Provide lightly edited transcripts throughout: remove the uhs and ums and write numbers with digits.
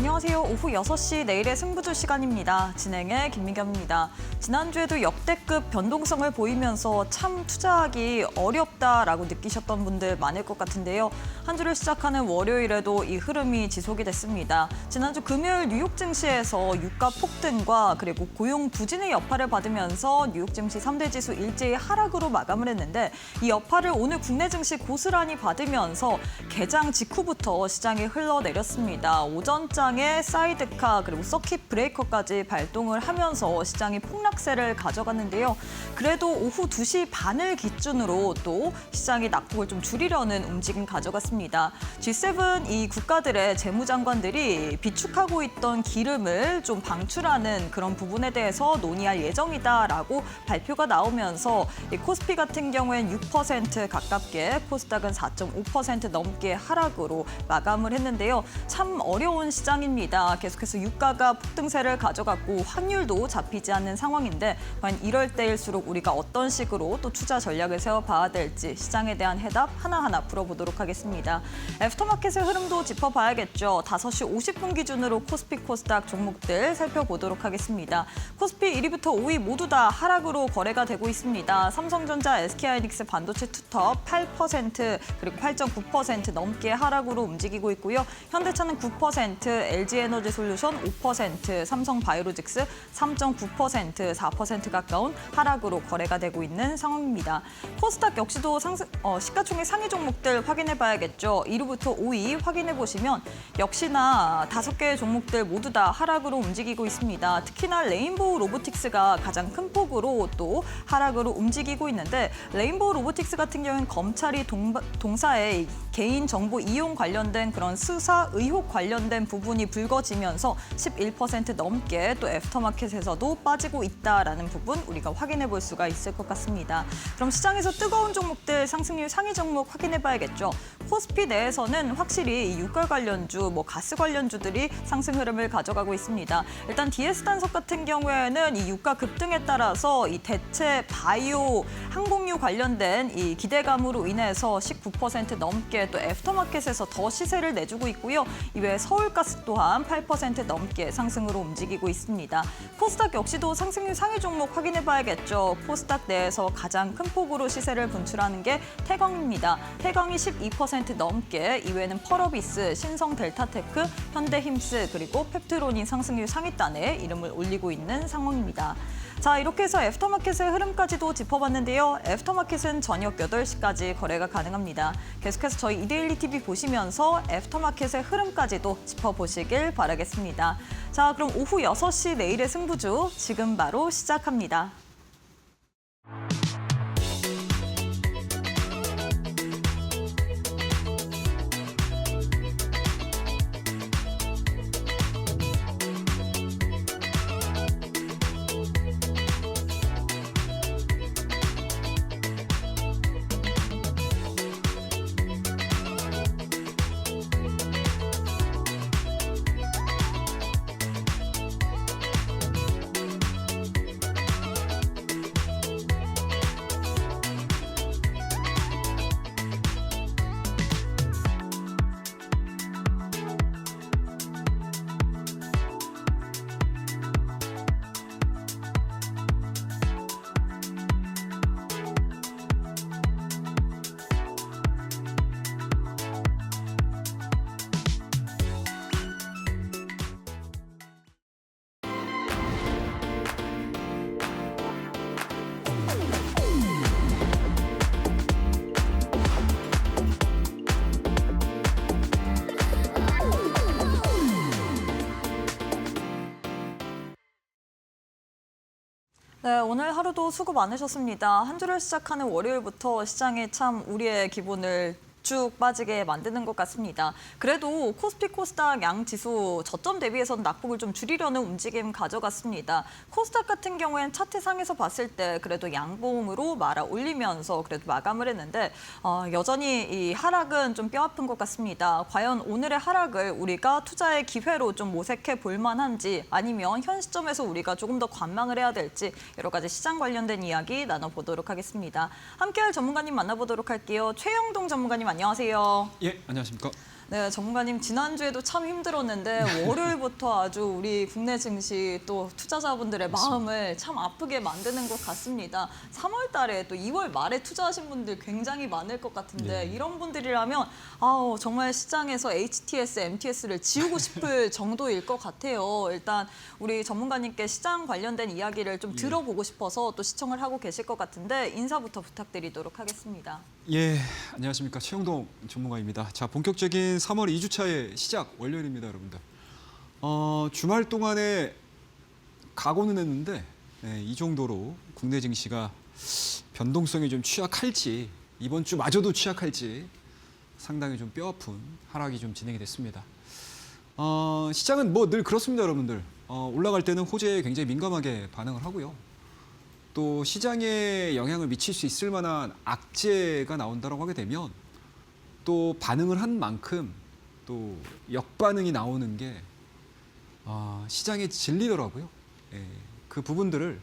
안녕하세요. 오후 6시 내일의 승부주 시간입니다. 진행의 김민경입니다. 지난주에도 역대급 변동성을 보이면서 참 투자하기 어렵다라고 느끼셨던 분들 많을 것 같은데요. 한 주를 시작하는 월요일에도 이 흐름이 지속이 됐습니다. 지난주 금요일 뉴욕 증시에서 유가 폭등과 그리고 고용 부진의 여파를 받으면서 뉴욕 증시 3대 지수 일제히 하락으로 마감을 했는데 이 여파를 오늘 국내 증시 고스란히 받으면서 개장 직후부터 시장이 흘러내렸습니다. 오전장에 사이드카 그리고 서킷 브레이커까지 발동을 하면서 시장이 폭락세를 가져갔는데요. 그래도 오후 2시 반을 기준으로 또 시장이 낙폭을 좀 줄이려는 움직임 가져갔습니다. G7 이 국가들의 재무장관들이 비축하고 있던 기름을 좀 방출하는 그런 부분에 대해서 논의할 예정이다라고 발표가 나오면서 이 코스피 같은 경우엔 6% 가깝게, 코스닥은 4.5% 넘게 하락으로 마감을 했는데요. 참 어려운 시장입니다. 계속해서 유가가 폭등세를 가져갔고 환율도 잡히지 않는 상황인데 과연 이럴 때일수록 우리가 어떤 식으로 또 투자 전략을 세워봐야 될지 시장에 대한 해답 하나하나 풀어보도록 하겠습니다. 애프터마켓의 흐름도 짚어봐야겠죠. 5시 50분 기준으로 코스피, 코스닥 종목들 살펴보도록 하겠습니다. 코스피 1위부터 5위 모두 다 하락으로 거래가 되고 있습니다. 삼성전자, SK하이닉스, 반도체 투톱 8% 그리고 8.9% 넘게 하락으로 움직이고 있고요. 현대차는 9%, LG에너지솔루션 5%, 삼성바이오로직스 3.9%, 4% 가까운 하락으로 거래가 되고 있는 상황입니다. 코스닥 역시도 시가총액 상위 종목들 확인해봐야겠죠. 1위부터 5위 확인해보시면 역시나 5개의 종목들 모두 다 하락으로 움직이고 있습니다. 특히나 레인보우 로보틱스가 가장 큰 폭으로 또 하락으로 움직이고 있는데 레인보우 로보틱스 같은 경우는 검찰이 동사의 개인정보 이용 관련된 그런 수사 의혹 관련된 부분이 불거지면서 11% 넘게 또 애프터마켓에서도 빠지고 있다라는 부분 우리가 확인해 볼 수가 있을 것 같습니다. 그럼 시장에서 뜨거운 종목들 상승률 상위 종목 확인해 봐야겠죠. 코스피 내에서는 확실히 이 유가 관련주, 가스 관련주들이 상승 흐름을 가져가고 있습니다. 일단 DS단석 같은 경우에는 이 유가 급등에 따라서 이 대체 바이오 항공유 관련된 이 기대감으로 인해서 19% 넘게 또 애프터마켓에서 더 시세를 내주고 있고요. 이외에 서울가스 또한 8% 넘게 상승으로 움직이고 있습니다. 코스닥 역시도 상승률 상위 종목 확인해 봐야겠죠. 코스닥 내에서 가장 큰 폭으로 시세를 분출하는 게 태광입니다. 태광이 12% 넘게, 이외에는 펄어비스, 신성델타테크, 현대힘스 그리고 펩트론이 상승률 상위단에 이름을 올리고 있는 상황입니다. 자, 이렇게 해서 애프터마켓의 흐름까지도 짚어봤는데요. 애프터마켓은 저녁 8시까지 거래가 가능합니다. 계속해서 저희 이데일리 TV 보시면서 애프터마켓의 흐름까지도 짚어보시길 바라겠습니다. 자, 그럼 오후 6시 내일의 승부주 지금 바로 시작합니다. 네, 오늘 하루도 수고 많으셨습니다. 한 주를 시작하는 월요일부터 시장에 참 우리의 기분을 쭉 빠지게 만드는 것 같습니다. 그래도 코스피, 코스닥 양 지수 저점 대비해서는 낙폭을 좀 줄이려는 움직임 가져갔습니다. 코스닥 같은 경우엔 차트상에서 봤을 때 그래도 양봉으로 말아 올리면서 그래도 마감을 했는데 여전히 이 하락은 좀 뼈아픈 것 같습니다. 과연 오늘의 하락을 우리가 투자의 기회로 좀 모색해 볼 만한지 아니면 현 시점에서 우리가 조금 더 관망을 해야 될지 여러 가지 시장 관련된 이야기 나눠보도록 하겠습니다. 함께할 전문가님 만나보도록 할게요. 최영동 전문가님 안녕하세요. 예, 안녕하십니까. 네, 전문가님 지난주에도 참 힘들었는데 월요일부터 아주 우리 국내 증시 또 투자자분들의 마음을 참 아프게 만드는 것 같습니다. 3월 달에 또 2월 말에 투자하신 분들 굉장히 많을 것 같은데 이런 분들이라면 아우 정말 시장에서 HTS, MTS를 지우고 싶을 정도일 것 같아요. 일단 우리 전문가님께 시장 관련된 이야기를 좀 들어보고 싶어서 또 시청을 하고 계실 것 같은데 인사부터 부탁드리도록 하겠습니다. 예, 안녕하십니까. 최영동 전문가입니다. 자, 본격적인 3월 2주차의 시작 월요일입니다, 여러분들. 주말 동안에 각오는 했는데 이 정도로 국내 증시가 변동성이 좀 취약할지 이번 주마저도 취약할지 상당히 좀 뼈아픈 하락이 좀 진행이 됐습니다. 시장은 뭐 늘 그렇습니다, 여러분들. 올라갈 때는 호재에 굉장히 민감하게 반응을 하고요. 또 시장에 영향을 미칠 수 있을 만한 악재가 나온다고 하게 되면 또 반응을 한 만큼 또 역반응이 나오는 게 시장에 질리더라고요. 예, 그 부분들을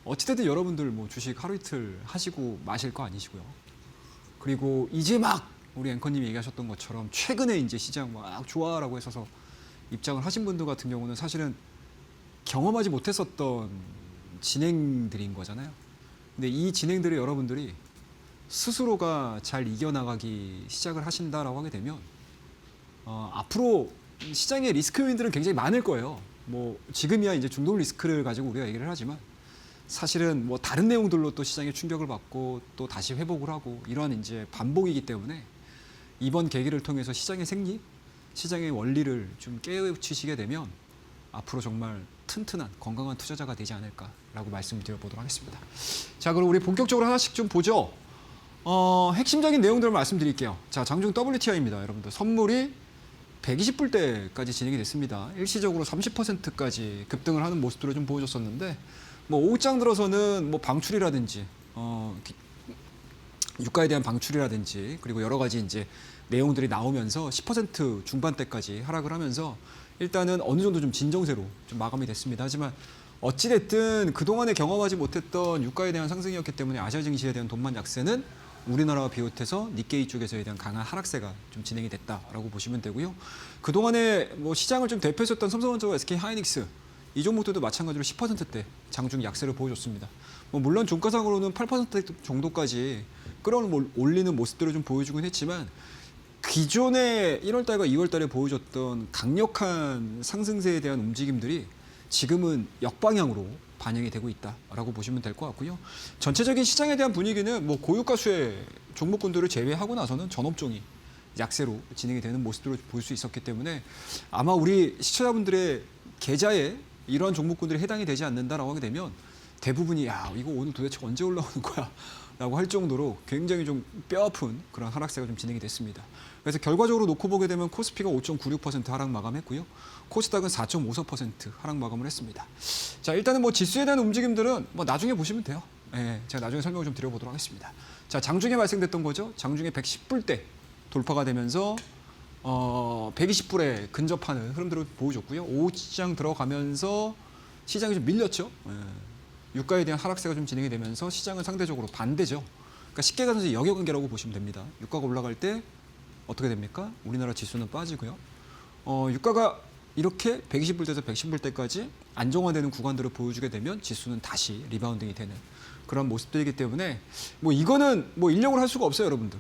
어찌됐든 여러분들 뭐 주식 하루 이틀 하시고 마실 거 아니시고요. 그리고 이제 막 우리 앵커님이 얘기하셨던 것처럼 최근에 이제 시장 막 좋아라고 해서 입장을 하신 분들 같은 경우는 사실은 경험하지 못했었던 진행들인 거잖아요. 근데 이 진행들을 여러분들이 스스로가 잘 이겨나가기 시작을 하신다라고 하게 되면 앞으로 시장의 리스크 요인들은 굉장히 많을 거예요. 뭐 지금이야 이제 중독 리스크를 가지고 우리가 얘기를 하지만 사실은 뭐 다른 내용들로 또 시장에 충격을 받고 또 다시 회복을 하고 이러한 이제 반복이기 때문에 이번 계기를 통해서 시장의 생리, 시장의 원리를 좀 깨우치시게 되면 앞으로 정말 튼튼한 건강한 투자자가 되지 않을까라고 말씀을 드려보도록 하겠습니다. 자, 그럼 우리 본격적으로 하나씩 좀 보죠. 핵심적인 내용들을 말씀드릴게요. 자, 장중 WTI입니다. 여러분들 선물이 120불대까지 진행이 됐습니다. 일시적으로 30%까지 급등을 하는 모습들을 좀 보여줬었는데 뭐 오후장 들어서는 뭐 방출이라든지 유가에 대한 방출이라든지 그리고 여러 가지 이제 내용들이 나오면서 10% 중반대까지 하락을 하면서 일단은 어느 정도 좀 진정세로 좀 마감이 됐습니다. 하지만 어찌됐든 그동안에 경험하지 못했던 유가에 대한 상승이었기 때문에 아시아 증시에 대한 돈만 약세는 우리나라와 비롯해서 니케이 쪽에서에 대한 강한 하락세가 좀 진행이 됐다라고 보시면 되고요. 그동안에 뭐 시장을 좀 대표했었던 삼성전자와 SK하이닉스 이 종목들도 마찬가지로 10%대 장중 약세를 보여줬습니다. 뭐 물론 종가상으로는 8% 정도까지 끌어올리는 모습들을 좀 보여주긴 했지만 기존에 1월달과 2월달에 보여줬던 강력한 상승세에 대한 움직임들이 지금은 역방향으로 반영이 되고 있다라고 보시면 될 것 같고요. 전체적인 시장에 대한 분위기는 뭐 고유가수의 종목군들을 제외하고 나서는 전업종이 약세로 진행이 되는 모습들을 볼 수 있었기 때문에 아마 우리 시청자분들의 계좌에 이러한 종목군들이 해당이 되지 않는다라고 하게 되면 대부분이 야 이거 오늘 도대체 언제 올라오는 거야 라고 할 정도로 굉장히 좀 뼈아픈 그런 하락세가 좀 진행이 됐습니다. 그래서 결과적으로 놓고 보게 되면 코스피가 5.96% 하락 마감했고요. 코스닥은 4.54% 하락 마감을 했습니다. 자, 일단은 뭐 지수에 대한 움직임들은 뭐 나중에 보시면 돼요. 예, 제가 나중에 설명을 좀 드려보도록 하겠습니다. 자, 장중에 발생됐던 거죠. 장중에 110불대 돌파가 되면서 120불에 근접하는 흐름들을 보여줬고요. 오후 시장 들어가면서 시장이 좀 밀렸죠. 예. 유가에 대한 하락세가 좀 진행이 되면서 시장은 상대적으로 반대죠. 그러니까 쉽게 가서 역역관계라고 보시면 됩니다. 유가가 올라갈 때 어떻게 됩니까? 우리나라 지수는 빠지고요. 유가가 이렇게 120불대에서 110불대까지 안정화되는 구간들을 보여주게 되면 지수는 다시 리바운딩이 되는 그런 모습들이기 때문에 뭐 이거는 뭐 인력을 할 수가 없어요, 여러분들.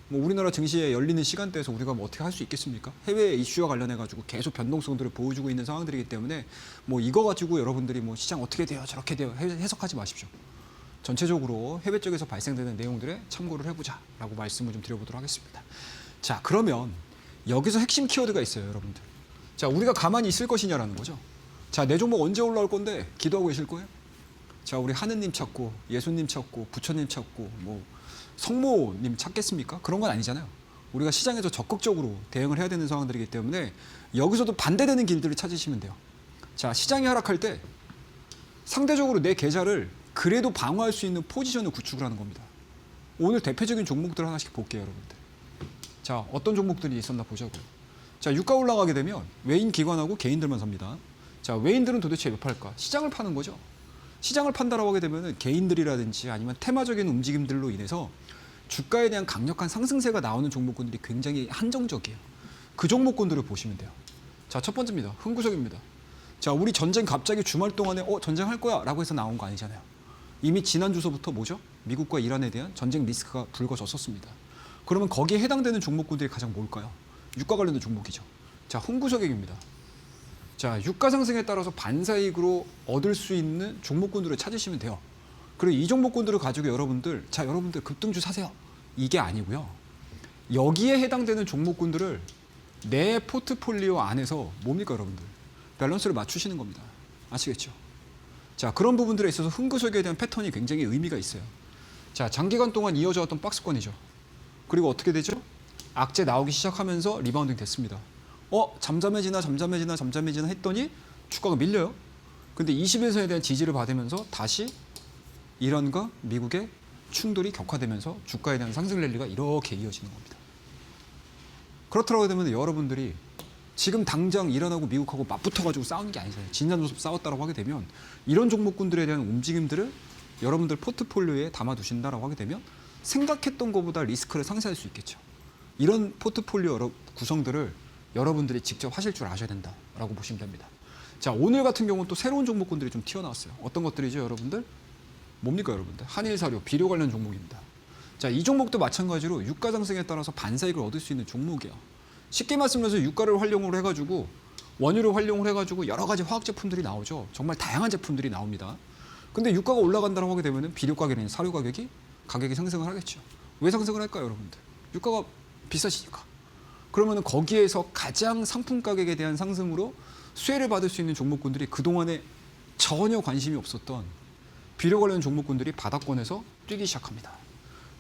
뭐 우리나라 증시에 열리는 시간대에서 우리가 뭐 어떻게 할 수 있겠습니까? 해외 이슈와 관련해 가지고 계속 변동성들을 보여주고 있는 상황들이기 때문에 뭐 이거 가지고 여러분들이 뭐 시장 어떻게 돼요, 저렇게 돼요 해석하지 마십시오. 전체적으로 해외 쪽에서 발생되는 내용들에 참고를 해보자라고 말씀을 좀 드려보도록 하겠습니다. 자, 그러면 여기서 핵심 키워드가 있어요, 여러분들. 자, 우리가 가만히 있을 것이냐라는 거죠. 자, 내 종목 언제 올라올 건데 기도하고 계실 거예요? 자, 우리 하느님 찾고 예수님 찾고 부처님 찾고 뭐 성모님 찾겠습니까? 그런 건 아니잖아요. 우리가 시장에서 적극적으로 대응을 해야 되는 상황들이기 때문에 여기서도 반대되는 길들을 찾으시면 돼요. 자, 시장이 하락할 때 상대적으로 내 계좌를 그래도 방어할 수 있는 포지션을 구축을 하는 겁니다. 오늘 대표적인 종목들 하나씩 볼게요, 여러분들. 자, 어떤 종목들이 있었나 보자고요. 자, 유가 올라가게 되면 외인 기관하고 개인들만 삽니다. 자, 외인들은 도대체 왜 팔까? 시장을 파는 거죠. 시장을 판다라고 하게 되면 개인들이라든지 아니면 테마적인 움직임들로 인해서 주가에 대한 강력한 상승세가 나오는 종목군들이 굉장히 한정적이에요. 그 종목군들을 보시면 돼요. 자, 첫 번째입니다. 흥구석입니다. 자, 우리 전쟁 갑자기 주말 동안에 전쟁할 거야 라고 해서 나온 거 아니잖아요. 이미 지난주서부터 뭐죠? 미국과 이란에 대한 전쟁 리스크가 불거졌었습니다. 그러면 거기에 해당되는 종목군들이 가장 뭘까요? 유가 관련된 종목이죠. 자, 흥구석액입니다. 자, 유가 상승에 따라서 반사이익으로 얻을 수 있는 종목군들을 찾으시면 돼요. 그리고 이 종목군들을 가지고 여러분들 급등주 사세요. 이게 아니고요. 여기에 해당되는 종목군들을 내 포트폴리오 안에서 뭡니까 여러분들? 밸런스를 맞추시는 겁니다. 아시겠죠? 자, 그런 부분들에 있어서 흥구석에 대한 패턴이 굉장히 의미가 있어요. 자, 장기간 동안 이어져 왔던 박스권이죠. 그리고 어떻게 되죠? 악재 나오기 시작하면서 리바운딩 됐습니다. 잠잠해지나 했더니 주가가 밀려요. 근데 20일선에 대한 지지를 받으면서 다시 이란과 미국의 충돌이 격화되면서 주가에 대한 상승 랠리가 이렇게 이어지는 겁니다. 그렇다고 되면 여러분들이 지금 당장 이란하고 미국하고 맞붙어가지고 싸우는 게 아니잖아요. 진단조섭 싸웠다라고 하게 되면 이런 종목군들에 대한 움직임들을 여러분들 포트폴리오에 담아두신다라고 하게 되면 생각했던 것보다 리스크를 상쇄할 수 있겠죠. 이런 포트폴리오 구성들을 여러분들이 직접 하실 줄 아셔야 된다라고 보시면 됩니다. 자, 오늘 같은 경우는 또 새로운 종목군들이 좀 튀어나왔어요. 어떤 것들이죠, 여러분들? 뭡니까, 여러분들? 한일사료, 비료 관련 종목입니다. 자, 이 종목도 마찬가지로 유가 상승에 따라서 반사익을 얻을 수 있는 종목이에요. 쉽게 말씀드려서 유가를 활용을 해가지고 원유를 활용을 해가지고 여러 가지 화학 제품들이 나오죠. 정말 다양한 제품들이 나옵니다. 근데 유가가 올라간다고 하게 되면 비료 가격이나 사료 가격이 상승을 하겠죠. 왜 상승을 할까요, 여러분들? 유가가 비싸지니까. 그러면 거기에서 가장 상품 가격에 대한 상승으로 수혜를 받을 수 있는 종목군들이 그동안에 전혀 관심이 없었던 비료 관련 종목군들이 바닥권에서 뛰기 시작합니다.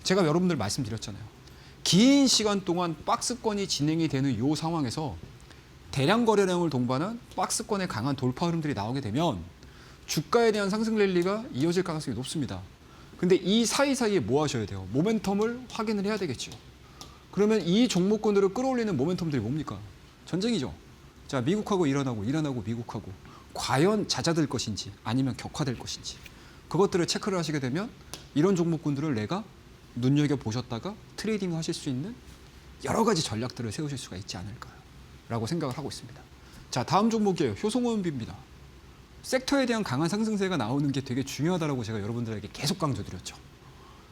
제가 여러분들 말씀드렸잖아요. 긴 시간 동안 박스권이 진행이 되는 이 상황에서 대량 거래량을 동반한 박스권의 강한 돌파 흐름들이 나오게 되면 주가에 대한 상승 랠리가 이어질 가능성이 높습니다. 근데 이 사이사이에 뭐 하셔야 돼요? 모멘텀을 확인을 해야 되겠죠. 그러면 이 종목군들을 끌어올리는 모멘텀들이 뭡니까? 전쟁이죠. 자, 미국하고 이란하고 미국하고 과연 잦아들 것인지 아니면 격화될 것인지 그것들을 체크를 하시게 되면 이런 종목군들을 내가 눈여겨보셨다가 트레이딩 하실 수 있는 여러 가지 전략들을 세우실 수가 있지 않을까라고 생각을 하고 있습니다. 자, 다음 종목이에요. 효성원비입니다. 섹터에 대한 강한 상승세가 나오는 게 되게 중요하다고 제가 여러분들에게 계속 강조드렸죠.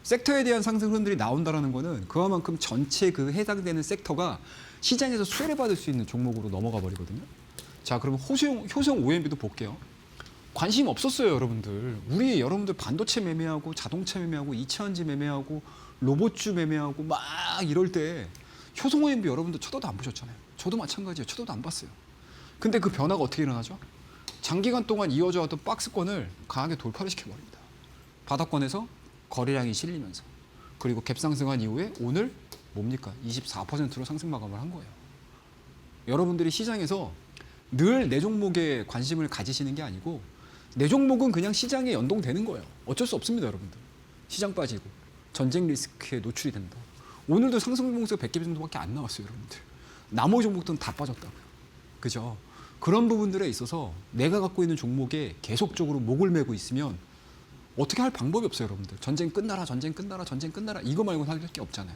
섹터에 대한 상승 흐름들이 나온다는 거는 그만큼 전체 그 해당되는 섹터가 시장에서 수혜를 받을 수 있는 종목으로 넘어가 버리거든요. 자, 그러면 효성 OMB도 볼게요. 관심 없었어요, 여러분들. 여러분들 반도체 매매하고 자동차 매매하고 2차전지 매매하고 로봇주 매매하고 막 이럴 때 효성 OMB 여러분들 쳐다도 안 보셨잖아요. 저도 마찬가지예요. 쳐다도 안 봤어요. 근데 그 변화가 어떻게 일어나죠? 장기간 동안 이어져 왔던 박스권을 강하게 돌파를 시켜버립니다. 바닥권에서 거래량이 실리면서 그리고 갭 상승한 이후에 오늘 뭡니까? 24%로 상승 마감을 한 거예요. 여러분들이 시장에서 늘 내 종목에 관심을 가지시는 게 아니고 내 종목은 그냥 시장에 연동되는 거예요. 어쩔 수 없습니다, 여러분들. 시장 빠지고 전쟁 리스크에 노출이 된다. 오늘도 상승 종목수가 100개 정도밖에 안 나왔어요, 여러분들. 나머지 종목들은 다 빠졌다고요. 그죠? 그런 부분들에 있어서 내가 갖고 있는 종목에 계속적으로 목을 메고 있으면 어떻게 할 방법이 없어요, 여러분들. 전쟁 끝나라 이거 말고는 할 게 없잖아요.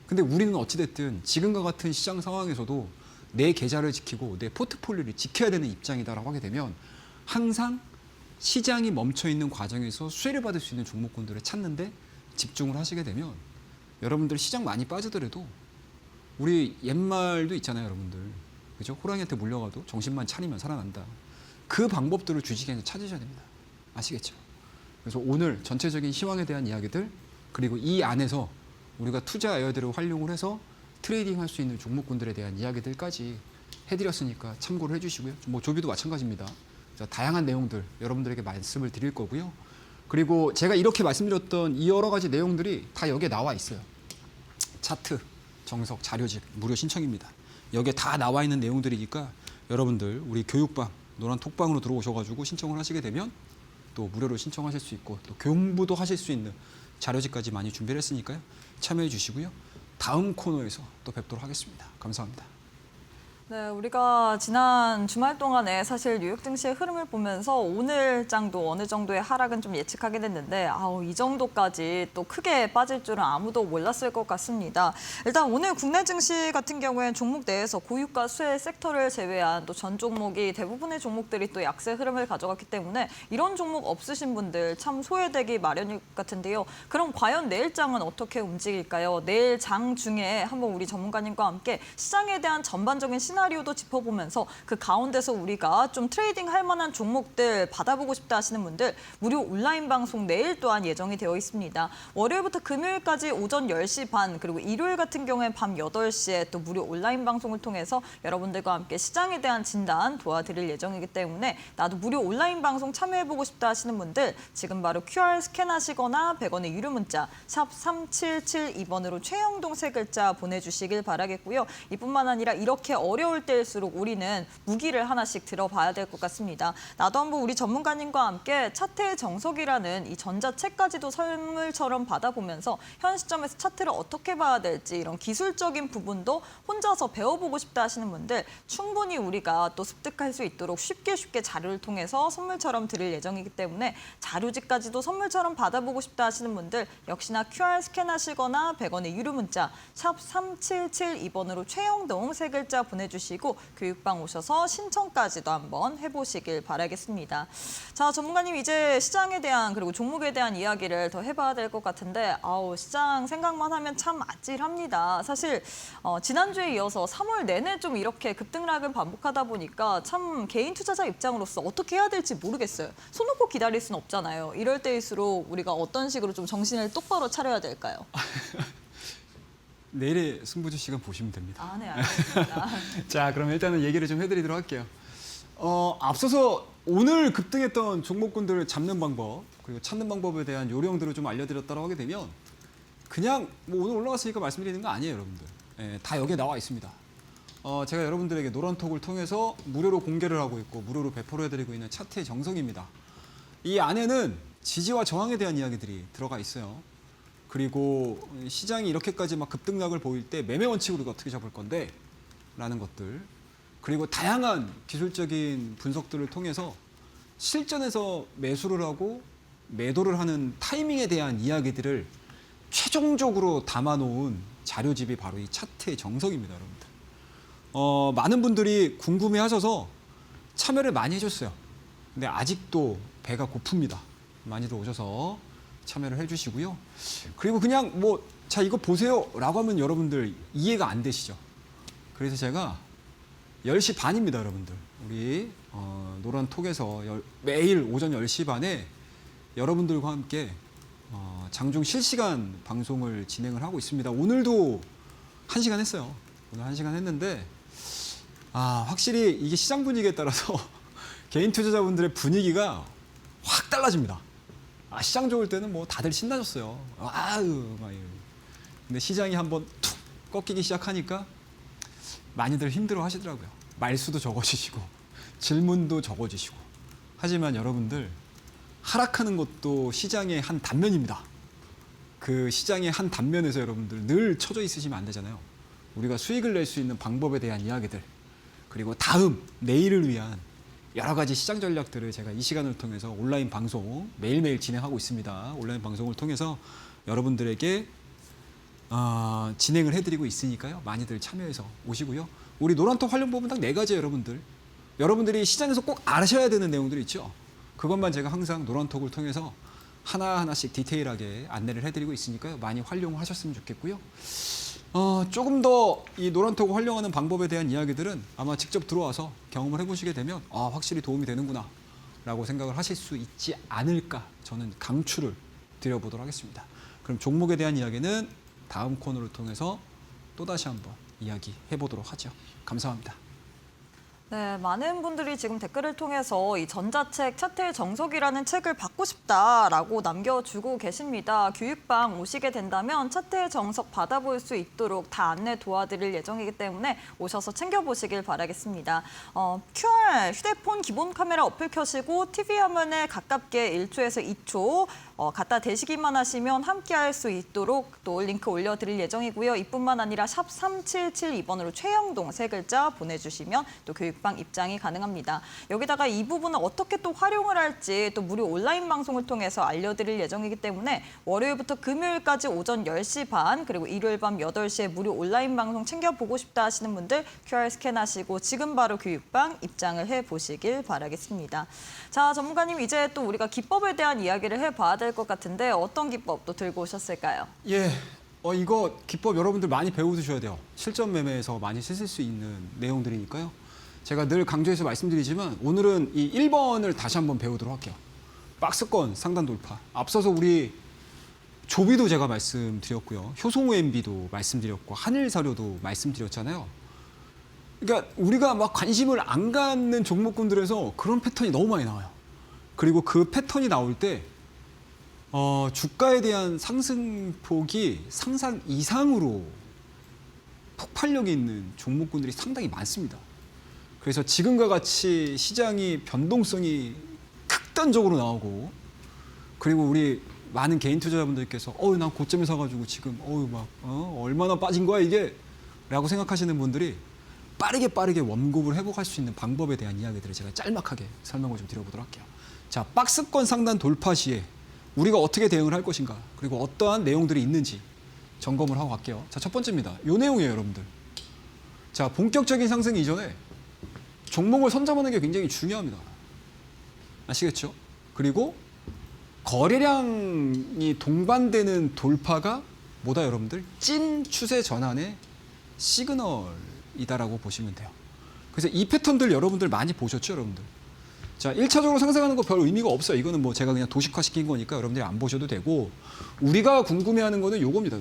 근데 우리는 어찌됐든 지금과 같은 시장 상황에서도 내 계좌를 지키고 내 포트폴리오를 지켜야 되는 입장이다라고 하게 되면 항상 시장이 멈춰있는 과정에서 수혜를 받을 수 있는 종목군들을 찾는데 집중을 하시게 되면 여러분들 시장 많이 빠지더라도 우리 옛말도 있잖아요, 여러분들. 그죠? 호랑이한테 물려가도 정신만 차리면 살아난다. 그 방법들을 주식에서 찾으셔야 됩니다. 아시겠죠? 그래서 오늘 전체적인 시황에 대한 이야기들 그리고 이 안에서 우리가 투자 아이디어들을 활용을 해서 트레이딩 할 수 있는 종목군들에 대한 이야기들까지 해드렸으니까 참고를 해주시고요. 뭐 조비도 마찬가지입니다. 다양한 내용들 여러분들에게 말씀을 드릴 거고요. 그리고 제가 이렇게 말씀드렸던 이 여러 가지 내용들이 다 여기에 나와 있어요. 차트, 정석, 자료집 무료 신청입니다. 여기에 다 나와 있는 내용들이니까 여러분들 우리 교육방, 노란 톡방으로 들어오셔가지고 신청을 하시게 되면 또 무료로 신청하실 수 있고 또 공부도 하실 수 있는 자료집까지 많이 준비를 했으니까요. 참여해 주시고요. 다음 코너에서 또 뵙도록 하겠습니다. 감사합니다. 네, 우리가 지난 주말 동안에 사실 뉴욕 증시의 흐름을 보면서 오늘 장도 어느 정도의 하락은 좀 예측하게 됐는데 이 정도까지 또 크게 빠질 줄은 아무도 몰랐을 것 같습니다. 일단 오늘 국내 증시 같은 경우에는 종목 내에서 고유가 수혜 섹터를 제외한 또 전 종목이 대부분의 종목들이 또 약세 흐름을 가져갔기 때문에 이런 종목 없으신 분들 참 소외되기 마련일 것 같은데요. 그럼 과연 내일 장은 어떻게 움직일까요? 내일 장 중에 한번 우리 전문가님과 함께 시장에 대한 전반적인 시나리오도 짚어보면서 그 가운데서 우리가 좀 트레이딩 할 만한 종목들 받아보고 싶다 하시는 분들 무료 온라인 방송 내일 또한 예정이 되어 있습니다. 월요일부터 금요일까지 오전 10시 반 그리고 일요일 같은 경우에 밤 8시에 또 무료 온라인 방송을 통해서 여러분들과 함께 시장에 대한 진단 도와드릴 예정이기 때문에 나도 무료 온라인 방송 참여해보고 싶다 하시는 분들 지금 바로 QR 스캔하시거나 100원의 유료 문자 샵 3772번으로 최영동 세 글자 보내주시길 바라겠고요. 이뿐만 아니라 이렇게 어려울 때일수록 우리는 무기를 하나씩 들어봐야 될 것 같습니다. 나도 한번 우리 전문가님과 함께 차트의 정석이라는 이 전자책까지도 선물처럼 받아보면서 현 시점에서 차트를 어떻게 봐야 될지 이런 기술적인 부분도 혼자서 배워보고 싶다 하시는 분들 충분히 우리가 또 습득할 수 있도록 쉽게 자료를 통해서 선물처럼 드릴 예정이기 때문에 자료집까지도 선물처럼 받아보고 싶다 하시는 분들 역시나 QR 스캔하시거나 100원의 유료 문자 샵 3772번으로 최영동 세 글자 보내주시고 교육방 오셔서 신청까지도 한번 해보시길 바라겠습니다. 자, 전문가님 이제 시장에 대한 그리고 종목에 대한 이야기를 더 해봐야 될 것 같은데 시장 생각만 하면 참 아찔합니다. 사실 지난주에 이어서 3월 내내 좀 이렇게 급등락을 반복하다 보니까 참 개인 투자자 입장으로서 어떻게 해야 될지 모르겠어요. 손 놓고 기다릴 수는 없잖아요. 이럴 때일수록 우리가 어떤 식으로 좀 정신을 똑바로 차려야 될까요? 내일의 승부조 시간 보시면 됩니다. 네, 알겠습니다. 자, 그럼 일단은 얘기를 좀 해드리도록 할게요. 앞서서 오늘 급등했던 종목군들을 잡는 방법 그리고 찾는 방법에 대한 요령들을 좀 알려드렸다고 하게 되면 그냥 뭐 오늘 올라갔으니까 말씀드리는 거 아니에요, 여러분들. 다 여기에 나와 있습니다. 제가 여러분들에게 노란톡을 통해서 무료로 공개를 하고 있고 무료로 배포를 해드리고 있는 차트의 정석입니다. 이 안에는 지지와 저항에 대한 이야기들이 들어가 있어요. 그리고 시장이 이렇게까지 막 급등락을 보일 때 매매 원칙으로 우리가 어떻게 잡을 건데 라는 것들 그리고 다양한 기술적인 분석들을 통해서 실전에서 매수를 하고 매도를 하는 타이밍에 대한 이야기들을 최종적으로 담아놓은 자료집이 바로 이 차트의 정석입니다, 여러분들. 많은 분들이 궁금해하셔서 참여를 많이 해줬어요. 근데 아직도 배가 고픕니다. 많이들 오셔서 참여를 해주시고요. 그리고 그냥 자 이거 보세요 라고 하면 여러분들 이해가 안 되시죠. 그래서 제가 10시 반입니다, 여러분들. 우리 노란톡에서 매일 오전 10시 반에 여러분들과 함께 장중 실시간 방송을 진행을 하고 있습니다. 오늘도 1시간 했어요. 오늘 1시간 했는데 확실히 이게 시장 분위기에 따라서 개인 투자자분들의 분위기가 확 달라집니다. 시장 좋을 때는 뭐 다들 신나졌어요. 막 근데 시장이 한번 툭 꺾이기 시작하니까 많이들 힘들어 하시더라고요. 말수도 적어지시고 질문도 적어지시고. 하지만 여러분들 하락하는 것도 시장의 한 단면입니다. 그 시장의 한 단면에서 여러분들 늘 처져 있으시면 안 되잖아요. 우리가 수익을 낼 수 있는 방법에 대한 이야기들 그리고 다음 내일을 위한 여러 가지 시장 전략들을 제가 이 시간을 통해서 온라인 방송 매일매일 진행하고 있습니다. 온라인 방송을 통해서 여러분들에게 진행을 해드리고 있으니까요. 많이들 참여해서 오시고요. 우리 노란톡 활용법은 딱 4가지예요, 여러분들. 여러분들이 시장에서 꼭 아셔야 되는 내용들이 있죠. 그것만 제가 항상 노란톡을 통해서 하나하나씩 디테일하게 안내를 해드리고 있으니까요. 많이 활용하셨으면 좋겠고요. 조금 더 이 노란톡을 활용하는 방법에 대한 이야기들은 아마 직접 들어와서 경험을 해보시게 되면 확실히 도움이 되는구나 라고 생각을 하실 수 있지 않을까 저는 강추를 드려보도록 하겠습니다. 그럼 종목에 대한 이야기는 다음 코너를 통해서 또다시 한번 이야기해보도록 하죠. 감사합니다. 네, 많은 분들이 지금 댓글을 통해서 이 전자책 차트의 정석이라는 책을 받고 싶다라고 남겨주고 계십니다. 교육방 오시게 된다면 차트의 정석 받아볼 수 있도록 다 안내 도와드릴 예정이기 때문에 오셔서 챙겨보시길 바라겠습니다. QR 휴대폰 기본 카메라 어플 켜시고 TV 화면에 가깝게 1초에서 2초 갖다 대시기만 하시면 함께할 수 있도록 또 링크 올려드릴 예정이고요. 이뿐만 아니라 샵 3772번으로 최영동 세 글자 보내주시면 또 교육방 입장이 가능합니다. 여기다가 이 부분을 어떻게 또 활용을 할지 또 무료 온라인 방송을 통해서 알려드릴 예정이기 때문에 월요일부터 금요일까지 오전 10시 반 그리고 일요일 밤 8시에 무료 온라인 방송 챙겨보고 싶다 하시는 분들 QR 스캔하시고 지금 바로 교육방 입장을 해보시길 바라겠습니다. 자, 전문가님 이제 또 우리가 기법에 대한 이야기를 해봐야 될 것 같은데 어떤 기법 또 들고 오셨을까요? 예, 이거 기법 여러분들 많이 배워두셔야 돼요. 실전 매매에서 많이 쓰실 수 있는 내용들이니까요. 제가 늘 강조해서 말씀드리지만 오늘은 이 1번을 다시 한번 배우도록 할게요. 박스권 상단 돌파. 앞서서 우리 조비도 제가 말씀드렸고요. 효성우 MB도 말씀드렸고 한일사료도 말씀드렸잖아요. 그러니까 우리가 막 관심을 안 갖는 종목군들에서 그런 패턴이 너무 많이 나와요. 그리고 그 패턴이 나올 때 주가에 대한 상승폭이 상상 이상으로 폭발력이 있는 종목군들이 상당히 많습니다. 그래서 지금과 같이 시장이 변동성이 극단적으로 나오고 그리고 우리 많은 개인 투자자분들께서 난 고점에 사가지고 지금 얼마나 빠진 거야 이게 라고 생각하시는 분들이 빠르게 원급을 회복할 수 있는 방법에 대한 이야기들을 제가 짤막하게 설명을 좀 드려보도록 할게요. 자, 박스권 상단 돌파 시에 우리가 어떻게 대응을 할 것인가 그리고 어떠한 내용들이 있는지 점검을 하고 갈게요. 자, 첫 번째입니다. 요 내용이에요, 여러분들. 자, 본격적인 상승 이전에 종목을 선점하는 게 굉장히 중요합니다. 아시겠죠? 그리고 거래량이 동반되는 돌파가 뭐다, 여러분들? 찐 추세 전환의 시그널이다라고 보시면 돼요. 그래서 이 패턴들 여러분들 많이 보셨죠, 여러분들? 자, 1차적으로 상승하는 거 별 의미가 없어요. 이거는 뭐 제가 그냥 도식화시킨 거니까 여러분들이 안 보셔도 되고 우리가 궁금해하는 거는 요겁니다.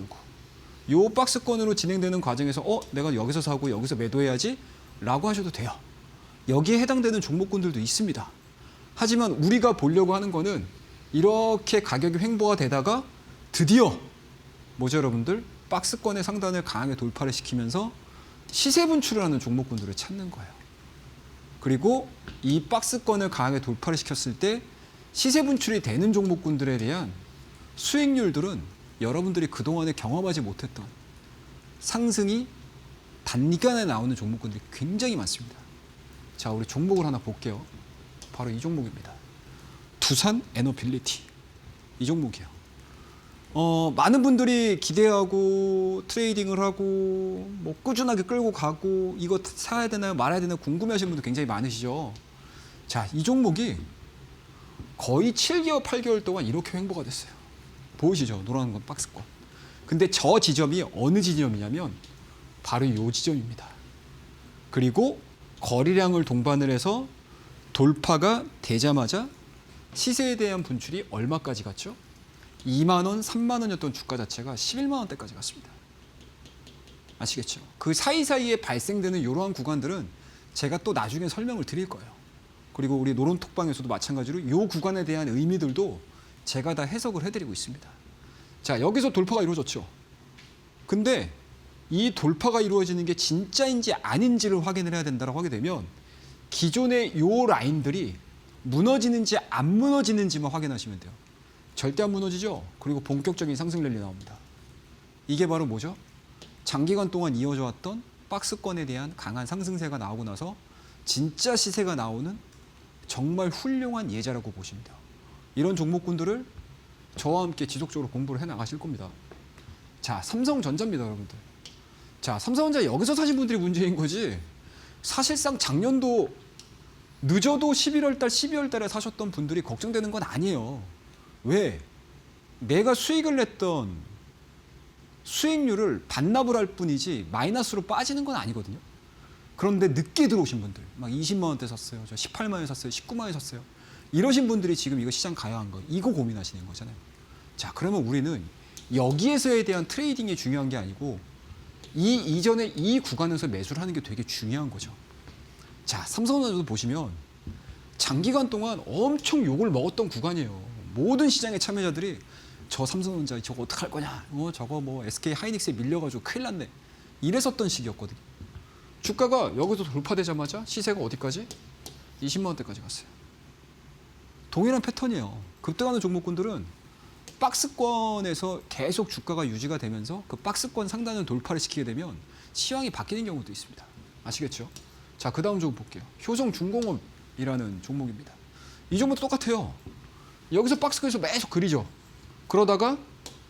요 박스권으로 진행되는 과정에서 내가 여기서 사고 여기서 매도해야지 라고 하셔도 돼요. 여기에 해당되는 종목군들도 있습니다. 하지만 우리가 보려고 하는 거는 이렇게 가격이 횡보가 되다가 드디어 뭐죠, 여러분들? 박스권의 상단을 강하게 돌파를 시키면서 시세 분출을 하는 종목군들을 찾는 거예요. 그리고 이 박스권을 강하게 돌파를 시켰을 때 시세 분출이 되는 종목군들에 대한 수익률들은 여러분들이 그동안에 경험하지 못했던 상승이 단기간에 나오는 종목군들이 굉장히 많습니다. 자, 우리 종목을 하나 볼게요. 바로 이 종목입니다. 두산 에너빌리티. 이 종목이에요. 많은 분들이 기대하고 트레이딩을 하고 뭐 꾸준하게 끌고 가고 이거 사야 되나요 말아야 되나요 궁금해하시는 분들 굉장히 많으시죠. 자, 이 종목이 거의 7개월 8개월 동안 이렇게 횡보가 됐어요. 보이시죠? 노란 건 박스권. 근데 저 지점이 어느 지점이냐면 바로 이 지점입니다. 그리고 거래량을 동반을 해서 돌파가 되자마자 시세에 대한 분출이 얼마까지 갔죠? 2만 원, 3만 원이었던 주가 자체가 11만 원대까지 갔습니다. 아시겠죠? 그 사이사이에 발생되는 이러한 구간들은 제가 또 나중에 설명을 드릴 거예요. 그리고 우리 노론톡방에서도 마찬가지로 이 구간에 대한 의미들도 제가 다 해석을 해드리고 있습니다. 자, 여기서 돌파가 이루어졌죠. 근데 이 돌파가 이루어지는 게 진짜인지 아닌지를 확인을 해야 된다고 하게 되면 기존의 이 라인들이 무너지는지 안 무너지는지만 확인하시면 돼요. 절대 안 무너지죠. 그리고 본격적인 상승 랠리 나옵니다. 이게 바로 뭐죠? 장기간 동안 이어져 왔던 박스권에 대한 강한 상승세가 나오고 나서 진짜 시세가 나오는 정말 훌륭한 예자라고 보시면 돼요. 이런 종목군들을 저와 함께 지속적으로 공부를 해나가실 겁니다. 자, 삼성전자입니다, 여러분들. 자, 삼성전자 여기서 사신 분들이 문제인 거지 사실상 작년도 늦어도 11월 달, 12월 달에 사셨던 분들이 걱정되는 건 아니에요. 왜? 내가 수익을 냈던 수익률을 반납을 할 뿐이지 마이너스로 빠지는 건 아니거든요. 그런데 늦게 들어오신 분들, 막 20만 원대 샀어요, 저 18만 원에 샀어요, 19만 원에 샀어요. 이러신 분들이 지금 이거 시장 가야 한 거, 이거 고민하시는 거잖아요. 자, 그러면 우리는 여기에서에 대한 트레이딩이 중요한 게 아니고 이 이전에 이 구간에서 매수를 하는 게 되게 중요한 거죠. 자, 삼성전자도 보시면 장기간 동안 엄청 욕을 먹었던 구간이에요. 모든 시장의 참여자들이 저 삼성전자 저거 어떡할 거냐, 저거 뭐 SK 하이닉스에 밀려가지고 큰일 났네, 이랬었던 시기였거든요. 주가가 여기서 돌파되자마자 시세가 어디까지? 20만 원대까지 갔어요. 동일한 패턴이에요. 급등하는 종목군들은 박스권에서 계속 주가가 유지가 되면서 그 박스권 상단을 돌파를 시키게 되면 시황이 바뀌는 경우도 있습니다. 아시겠죠? 자, 그 다음 종목 볼게요. 효성중공업이라는 종목입니다. 이 종목도 똑같아요. 여기서 박스권에서 계속 그리죠. 그러다가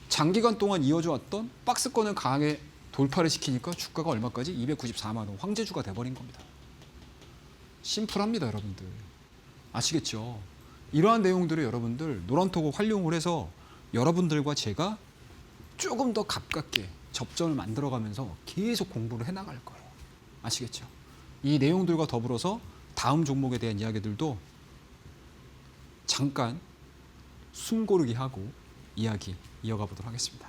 장기간 동안 이어져 왔던 박스권을 강하게 돌파를 시키니까 주가가 얼마까지? 294만 원, 황제주가 돼버린 겁니다. 심플합니다, 여러분들. 아시겠죠? 이러한 내용들을 여러분들 노란톡을 활용을 해서 여러분들과 제가 조금 더 가깝게 접점을 만들어가면서 계속 공부를 해나갈 거예요. 아시겠죠? 이 내용들과 더불어서 다음 종목에 대한 이야기들도 잠깐 숨고르기 하고 이야기 이어가 보도록 하겠습니다.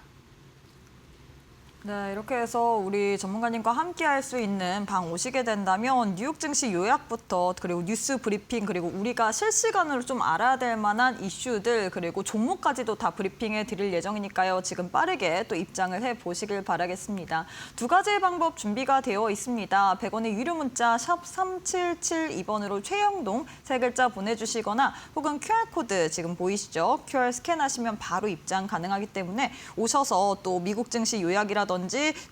네, 이렇게 해서 우리 전문가님과 함께 할 수 있는 방 오시게 된다면 뉴욕 증시 요약부터 그리고 뉴스 브리핑 그리고 우리가 실시간으로 좀 알아야 될 만한 이슈들 그리고 종목까지도 다 브리핑해 드릴 예정이니까요. 지금 빠르게 또 입장을 해 보시길 바라겠습니다. 두 가지의 방법 준비가 되어 있습니다. 100원의 유료 문자 샵 3772번으로 최영동 세 글자 보내주시거나 혹은 QR코드 지금 보이시죠? QR 스캔하시면 바로 입장 가능하기 때문에 오셔서 또 미국 증시 요약이라든지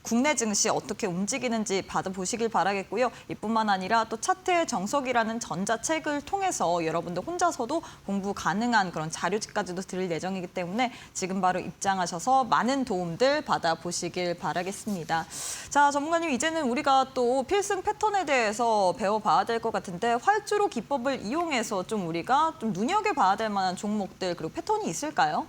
국내 증시 어떻게 움직이는지 받아보시길 바라겠고요. 이뿐만 아니라 또 차트의 정석이라는 전자책을 통해서 여러분들 혼자서도 공부 가능한 그런 자료집까지도 드릴 예정이기 때문에 지금 바로 입장하셔서 많은 도움들 받아보시길 바라겠습니다. 자, 전문가님 이제는 우리가 또 필승 패턴에 대해서 배워봐야 될 것 같은데 활주로 기법을 이용해서 좀 우리가 좀 눈여겨봐야 될 만한 종목들 그리고 패턴이 있을까요?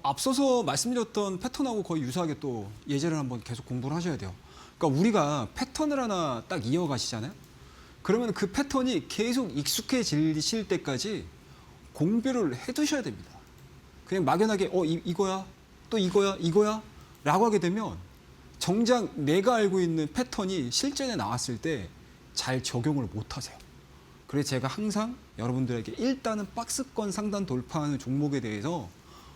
앞서서 말씀드렸던 패턴하고 거의 유사하게 또 예제를 한번 계속 공부를 하셔야 돼요. 그러니까 우리가 패턴을 하나 딱 이어가시잖아요. 그러면 그 패턴이 계속 익숙해지실 때까지 공부를 해두셔야 됩니다. 그냥 막연하게 이거야, 또 이거야 라고 하게 되면 정작 내가 알고 있는 패턴이 실전에 나왔을 때 잘 적용을 못 하세요. 그래서 제가 항상 여러분들에게 일단은 박스권 상단 돌파하는 종목에 대해서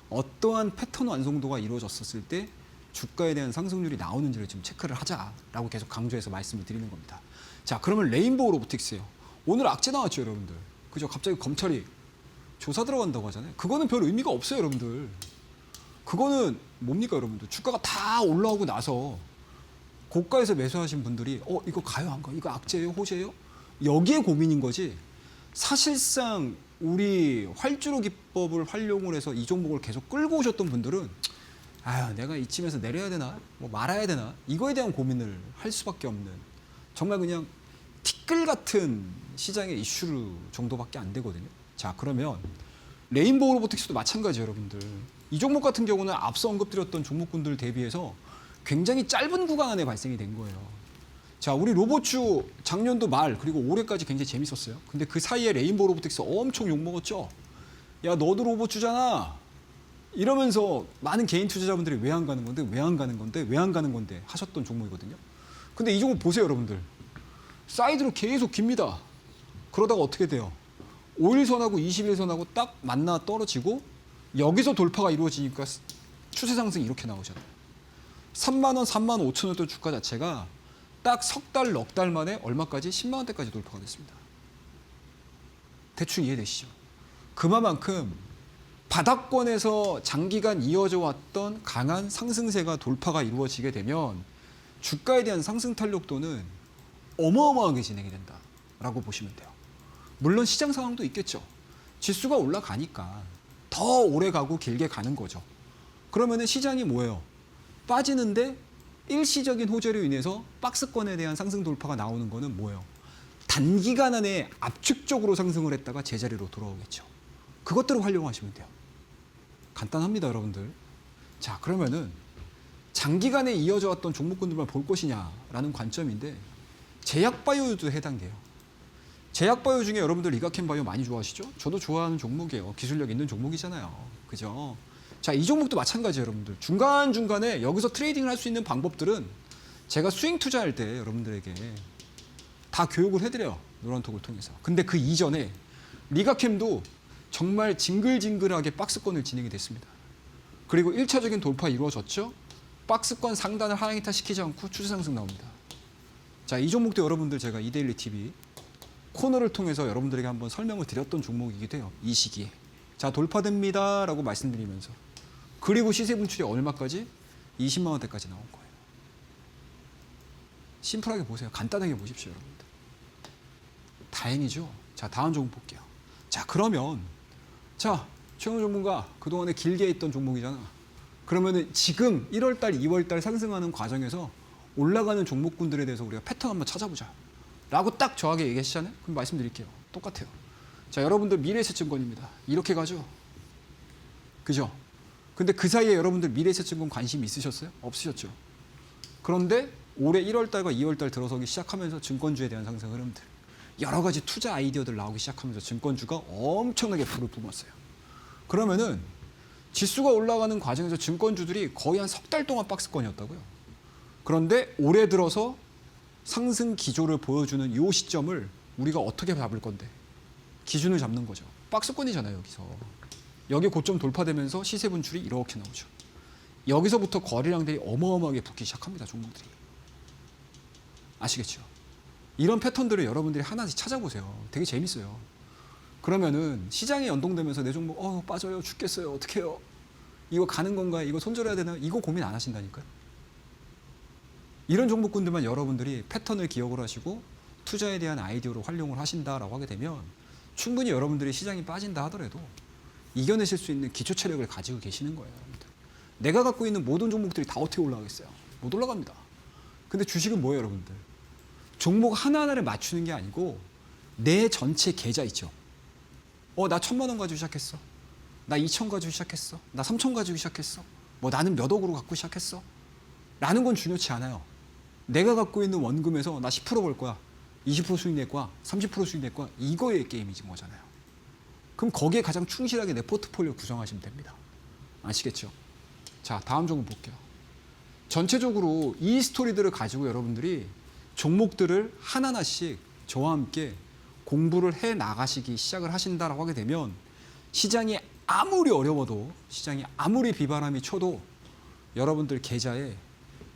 어떠한 패턴 완성도가 이루어졌었을 때 주가에 대한 상승률이 나오는지를 좀 체크를 하자라고 계속 강조해서 말씀을 드리는 겁니다. 자, 그러면 레인보우 로보틱스예요. 오늘 악재 나왔죠, 여러분들. 그죠? 갑자기 검찰이 조사 들어간다고 하잖아요. 그거는 별 의미가 없어요, 여러분들. 그거는 뭡니까, 여러분들? 주가가 다 올라오고 나서 고가에서 매수하신 분들이 이거 가요, 안 가요? 이거 악재예요, 호재예요? 여기에 고민인 거지. 사실상 우리 활주로 기법을 활용을 해서 이 종목을 계속 끌고 오셨던 분들은 내가 이쯤에서 내려야 되나? 뭐 말아야 되나? 이거에 대한 고민을 할 수밖에 없는 정말 그냥 티끌 같은 시장의 이슈 정도밖에 안 되거든요. 자, 그러면 레인보우 로보틱스도 마찬가지예요, 여러분들. 이 종목 같은 경우는 앞서 언급드렸던 종목군들 대비해서 굉장히 짧은 구간 안에 발생이 된 거예요. 자, 우리 로보추 작년도 말 그리고 올해까지 굉장히 재밌었어요. 근데 그 사이에 레인보우 로보틱스 엄청 욕먹었죠. 야, 너도 로보추잖아. 이러면서 많은 개인 투자자분들이 왜 안 가는 건데, 왜 안 가는 건데, 왜 안 가는 건데 하셨던 종목이거든요. 근데 이 종목 보세요, 여러분들. 사이드로 계속 깁니다. 그러다가 어떻게 돼요? 5일선하고 21선하고 딱 만나 떨어지고 여기서 돌파가 이루어지니까 추세 상승이 이렇게 나오잖아요. 3만 원, 3만 5천 원대 주가 자체가 딱 석 달, 넉 달 만에 얼마까지? 10만 원대까지 돌파가 됐습니다. 대충 이해되시죠? 그만큼 바닥권에서 장기간 이어져 왔던 강한 상승세가 돌파가 이루어지게 되면 주가에 대한 상승 탄력도는 어마어마하게 진행이 된다라고 보시면 돼요. 물론 시장 상황도 있겠죠. 지수가 올라가니까 더 오래 가고 길게 가는 거죠. 그러면은 시장이 뭐예요? 빠지는데 일시적인 호재로 인해서 박스권에 대한 상승 돌파가 나오는 거는 뭐예요? 단기간 안에 압축적으로 상승을 했다가 제자리로 돌아오겠죠. 그것들을 활용하시면 돼요. 간단합니다, 여러분들. 자, 그러면은 장기간에 이어져 왔던 종목군들만 볼 것이냐라는 관점인데 제약바이오도 해당돼요. 제약바이오 중에 여러분들 리가켄바이오 많이 좋아하시죠? 저도 좋아하는 종목이에요. 기술력 있는 종목이잖아요. 그죠? 자, 이 종목도 마찬가지예요, 여러분들. 중간중간에 여기서 트레이딩을 할 수 있는 방법들은 제가 스윙 투자할 때 여러분들에게 다 교육을 해드려요. 노란톡을 통해서. 근데 그 이전에 리가캠도 정말 징글징글하게 박스권을 진행이 됐습니다. 그리고 1차적인 돌파 이루어졌죠? 박스권 상단을 하향이탈 시키지 않고 추세 상승 나옵니다. 자, 이 종목도 여러분들 제가 이데일리 TV 코너를 통해서 여러분들에게 한번 설명을 드렸던 종목이기도 해요. 이 시기에. 자, 돌파됩니다라고 말씀드리면서 그리고 시세 분출이 얼마까지? 20만 원대까지 나온 거예요. 심플하게 보세요. 간단하게 보십시오, 여러분들. 다행이죠. 자, 다음 종목 볼게요. 자, 그러면 자, 최영우 전문가 그동안에 길게 있던 종목이잖아. 그러면은 지금 1월달, 2월달 상승하는 과정에서 올라가는 종목군들에 대해서 우리가 패턴 한번 찾아보자. 라고 딱 정확하게 얘기하시잖아요. 그럼 말씀드릴게요. 똑같아요. 자, 여러분들 미래에셋증권입니다. 이렇게 가죠. 그죠? 근데 그 사이에 여러분들 미래에셋증권 관심 있으셨어요? 없으셨죠? 그런데 올해 1월달과 2월달 들어서기 시작하면서 증권주에 대한 상승 흐름들, 여러 가지 투자 아이디어들 나오기 시작하면서 증권주가 엄청나게 불을 뿜었어요. 그러면은 지수가 올라가는 과정에서 증권주들이 거의 한 석 달 동안 박스권이었다고요. 그런데 올해 들어서 상승 기조를 보여주는 이 시점을 우리가 어떻게 잡을 건데? 기준을 잡는 거죠. 박스권이잖아요, 여기서. 여기 고점 돌파되면서 시세 분출이 이렇게 나오죠. 여기서부터 거래량들이 어마어마하게 붙기 시작합니다, 종목들이. 아시겠죠? 이런 패턴들을 여러분들이 하나씩 찾아보세요. 되게 재밌어요. 그러면은 시장에 연동되면서 내 종목 빠져요, 죽겠어요, 어떻게 해요? 이거 가는 건가요? 이거 손절해야 되나요? 이거 고민 안 하신다니까요. 이런 종목군들만 여러분들이 패턴을 기억을 하시고 투자에 대한 아이디어로 활용을 하신다라고 하게 되면 충분히 여러분들이 시장이 빠진다 하더라도 이겨내실 수 있는 기초 체력을 가지고 계시는 거예요, 여러분들. 내가 갖고 있는 모든 종목들이 다 어떻게 올라가겠어요? 못 올라갑니다. 근데 주식은 뭐예요, 여러분들? 종목 하나하나를 맞추는 게 아니고 내 전체 계좌 있죠. 나 1,000만 원 가지고 시작했어. 나 2,000 가지고 시작했어. 나 3,000 가지고 시작했어. 뭐 나는 몇 억으로 갖고 시작했어. 라는 건 중요치 않아요. 내가 갖고 있는 원금에서 나 10% 벌 거야. 20% 수익 낼 거야. 30% 수익 낼 거야. 이거의 게임이진 거잖아요. 그럼 거기에 가장 충실하게 내 포트폴리오 구성하시면 됩니다. 아시겠죠? 자, 다음 종목 볼게요. 전체적으로 이 스토리들을 가지고 여러분들이 종목들을 하나하나씩 저와 함께 공부를 해 나가시기 시작을 하신다라고 하게 되면 시장이 아무리 어려워도, 시장이 아무리 비바람이 쳐도 여러분들 계좌에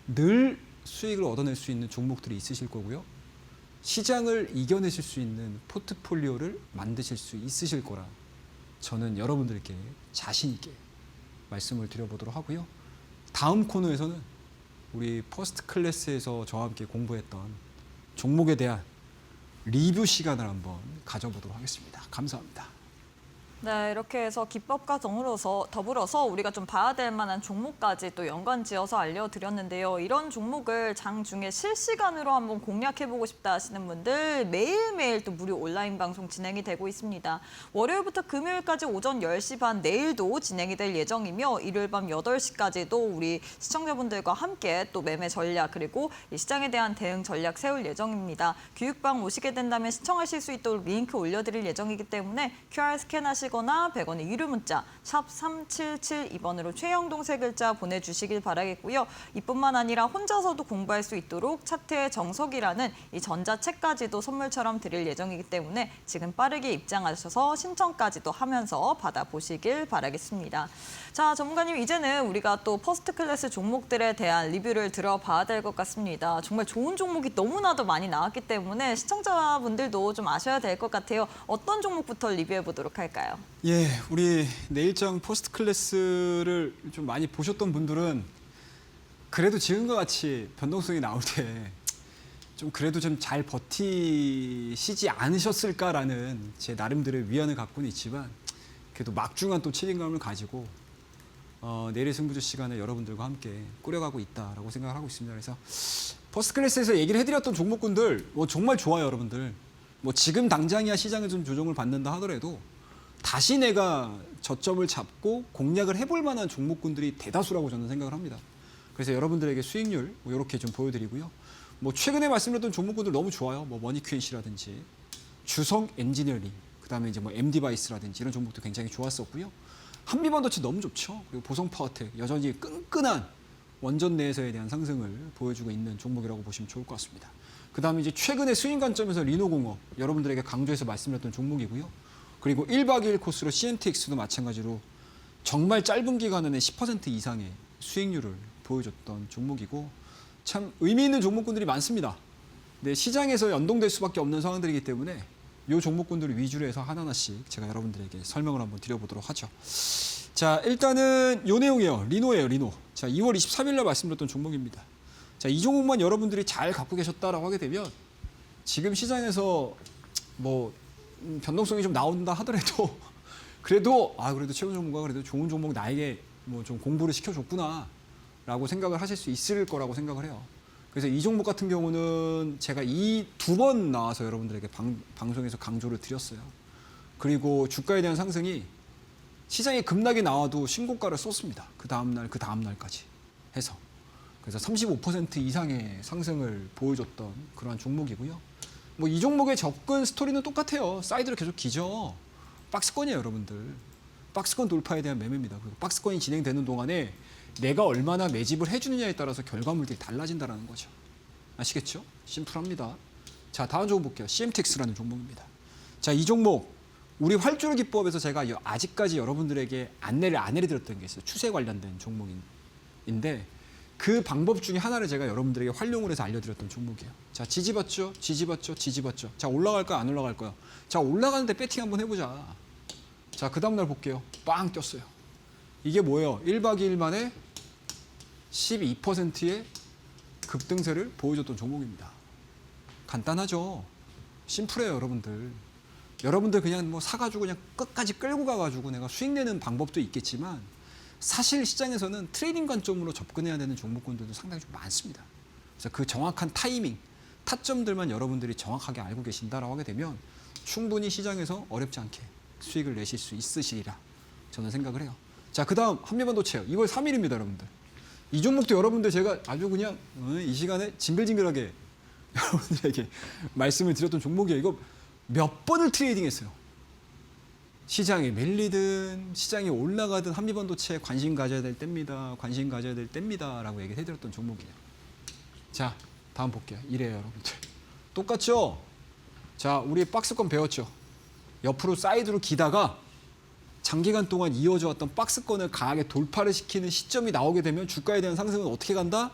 늘 수익을 얻어낼 수 있는 종목들이 있으실 거고요. 시장을 이겨내실 수 있는 포트폴리오를 만드실 수 있으실 거라 저는 여러분들께 자신 있게 말씀을 드려보도록 하고요. 다음 코너에서는 우리 퍼스트 클래스에서 저와 함께 공부했던 종목에 대한 리뷰 시간을 한번 가져보도록 하겠습니다. 감사합니다. 네, 이렇게 해서 기법과 더불어서 우리가 좀 봐야 될 만한 종목까지 또 연관지어서 알려드렸는데요. 이런 종목을 장중에 실시간으로 한번 공략해보고 싶다 하시는 분들 매일매일 또 무료 온라인 방송 진행이 되고 있습니다. 월요일부터 금요일까지 오전 10시 반 내일도 진행이 될 예정이며 일요일 밤 8시까지도 우리 시청자분들과 함께 또 매매 전략 그리고 이 시장에 대한 대응 전략 세울 예정입니다. 교육방 오시게 된다면 시청하실 수 있도록 링크 올려드릴 예정이기 때문에 QR 스캔하시고 거나 100원의 유료 문자 샵 3772번으로 최영동 세 글자 보내주시길 바라겠고요. 이뿐만 아니라 혼자서도 공부할 수 있도록 차트의 정석이라는 이 전자책까지도 선물처럼 드릴 예정이기 때문에 지금 빠르게 입장하셔서 신청까지도 하면서 받아보시길 바라겠습니다. 자, 전문가님 이제는 우리가 또 퍼스트 클래스 종목들에 대한 리뷰를 들어봐야 될 것 같습니다. 정말 좋은 종목이 너무나도 많이 나왔기 때문에 시청자분들도 좀 아셔야 될 것 같아요. 어떤 종목부터 리뷰해 보도록 할까요? 예, 우리 내일장 포스트 클래스를 좀 많이 보셨던 분들은 그래도 지금과 같이 변동성이 나올 때 좀 그래도 좀 잘 버티시지 않으셨을까라는 제 나름대로의 위안을 갖고는 있지만 그래도 막중한 또 책임감을 가지고 내일의 승부조 시간을 여러분들과 함께 꾸려가고 있다라고 생각을 하고 있습니다. 그래서 퍼스트 클래스에서 얘기를 해드렸던 종목군들 정말 좋아요, 여러분들. 지금 당장이야 시장에 좀 조정을 받는다 하더라도 다시 내가 저점을 잡고 공략을 해볼 만한 종목군들이 대다수라고 저는 생각을 합니다. 그래서 여러분들에게 수익률 이렇게 좀 보여드리고요. 최근에 말씀드렸던 종목군들 너무 좋아요. 머니큐엔시라든지 주성 엔지니어링, 그다음에 이제 MD바이스라든지 이런 종목도 굉장히 좋았었고요. 한미반도체 너무 좋죠. 그리고 보성파워텍 여전히 끈끈한 원전 내에서에 대한 상승을 보여주고 있는 종목이라고 보시면 좋을 것 같습니다. 그다음에 이제 최근에 수익 관점에서 리노공업 여러분들에게 강조해서 말씀드렸던 종목이고요. 그리고 1박 2일 코스로 CNTX도 마찬가지로 정말 짧은 기간 안에 10% 이상의 수익률을 보여줬던 종목이고 참 의미 있는 종목군들이 많습니다. 네, 시장에서 연동될 수밖에 없는 상황들이기 때문에 이 종목군들을 위주로 해서 하나하나씩 제가 여러분들에게 설명을 한번 드려보도록 하죠. 자, 일단은 요 내용이에요. 리노예요, 리노. 자, 2월 23일 날 말씀드렸던 종목입니다. 자, 이 종목만 여러분들이 잘 갖고 계셨다라고 하게 되면 지금 시장에서 뭐 변동성이 좀 나온다 하더라도 그래도 최훈 전문가가 그래도 좋은 종목 나에게 뭐 좀 공부를 시켜줬구나라고 생각을 하실 수 있을 거라고 생각을 해요. 그래서 이 종목 같은 경우는 제가 이 2번 나와서 여러분들에게 방송에서 강조를 드렸어요. 그리고 주가에 대한 상승이 시장에 급락이 나와도 신고가를 썼습니다. 그 다음날까지 해서. 그래서 35% 이상의 상승을 보여줬던 그러한 종목이고요. 뭐 이 종목의 접근 스토리는 똑같아요. 사이드로 계속 기죠. 박스권이에요, 여러분들. 박스권 돌파에 대한 매매입니다. 그리고 박스권이 진행되는 동안에 내가 얼마나 매집을 해주느냐에 따라서 결과물들이 달라진다는 거죠. 아시겠죠? 심플합니다. 자, 다음 종목 볼게요. CMTX라는 종목입니다. 자, 이 종목 우리 활주로 기법에서 제가 아직까지 여러분들에게 안내를 안 해드렸던 게 있어요. 추세 관련된 종목인데 그 방법 중에 하나를 제가 여러분들에게 활용을 해서 알려드렸던 종목이에요. 자, 지지받죠? 자, 올라갈까요? 안 올라갈까요? 자, 올라가는데 배팅 한번 해보자. 자, 그 다음날 볼게요. 빵 떴어요. 이게 뭐예요? 1박 2일 만에 12%의 급등세를 보여줬던 종목입니다. 간단하죠? 심플해요, 여러분들. 여러분들 그냥 뭐 사가지고 그냥 끝까지 끌고 가가지고 내가 수익 내는 방법도 있겠지만 사실 시장에서는 트레이딩 관점으로 접근해야 되는 종목군들도 상당히 좀 많습니다. 그래서 그 정확한 타이밍, 타점들만 여러분들이 정확하게 알고 계신다라고 하게 되면 충분히 시장에서 어렵지 않게 수익을 내실 수 있으시리라 저는 생각을 해요. 자, 그 다음 한미반도체요. 2월 3일입니다, 여러분들. 이 종목도 여러분들 제가 아주 그냥 이 시간에 징글징글하게 여러분들에게 말씀을 드렸던 종목이에요. 이거 몇 번을 트레이딩 했어요. 시장이 밀리든 시장이 올라가든 한미반도체에 관심 가져야 될 때입니다. 관심 가져야 될 때입니다. 라고 얘기해드렸던 종목이에요. 자, 다음 볼게요. 이래요, 여러분들. 똑같죠? 자, 우리 박스권 배웠죠? 옆으로 사이드로 기다가 장기간 동안 이어져 왔던 박스권을 강하게 돌파를 시키는 시점이 나오게 되면 주가에 대한 상승은 어떻게 간다?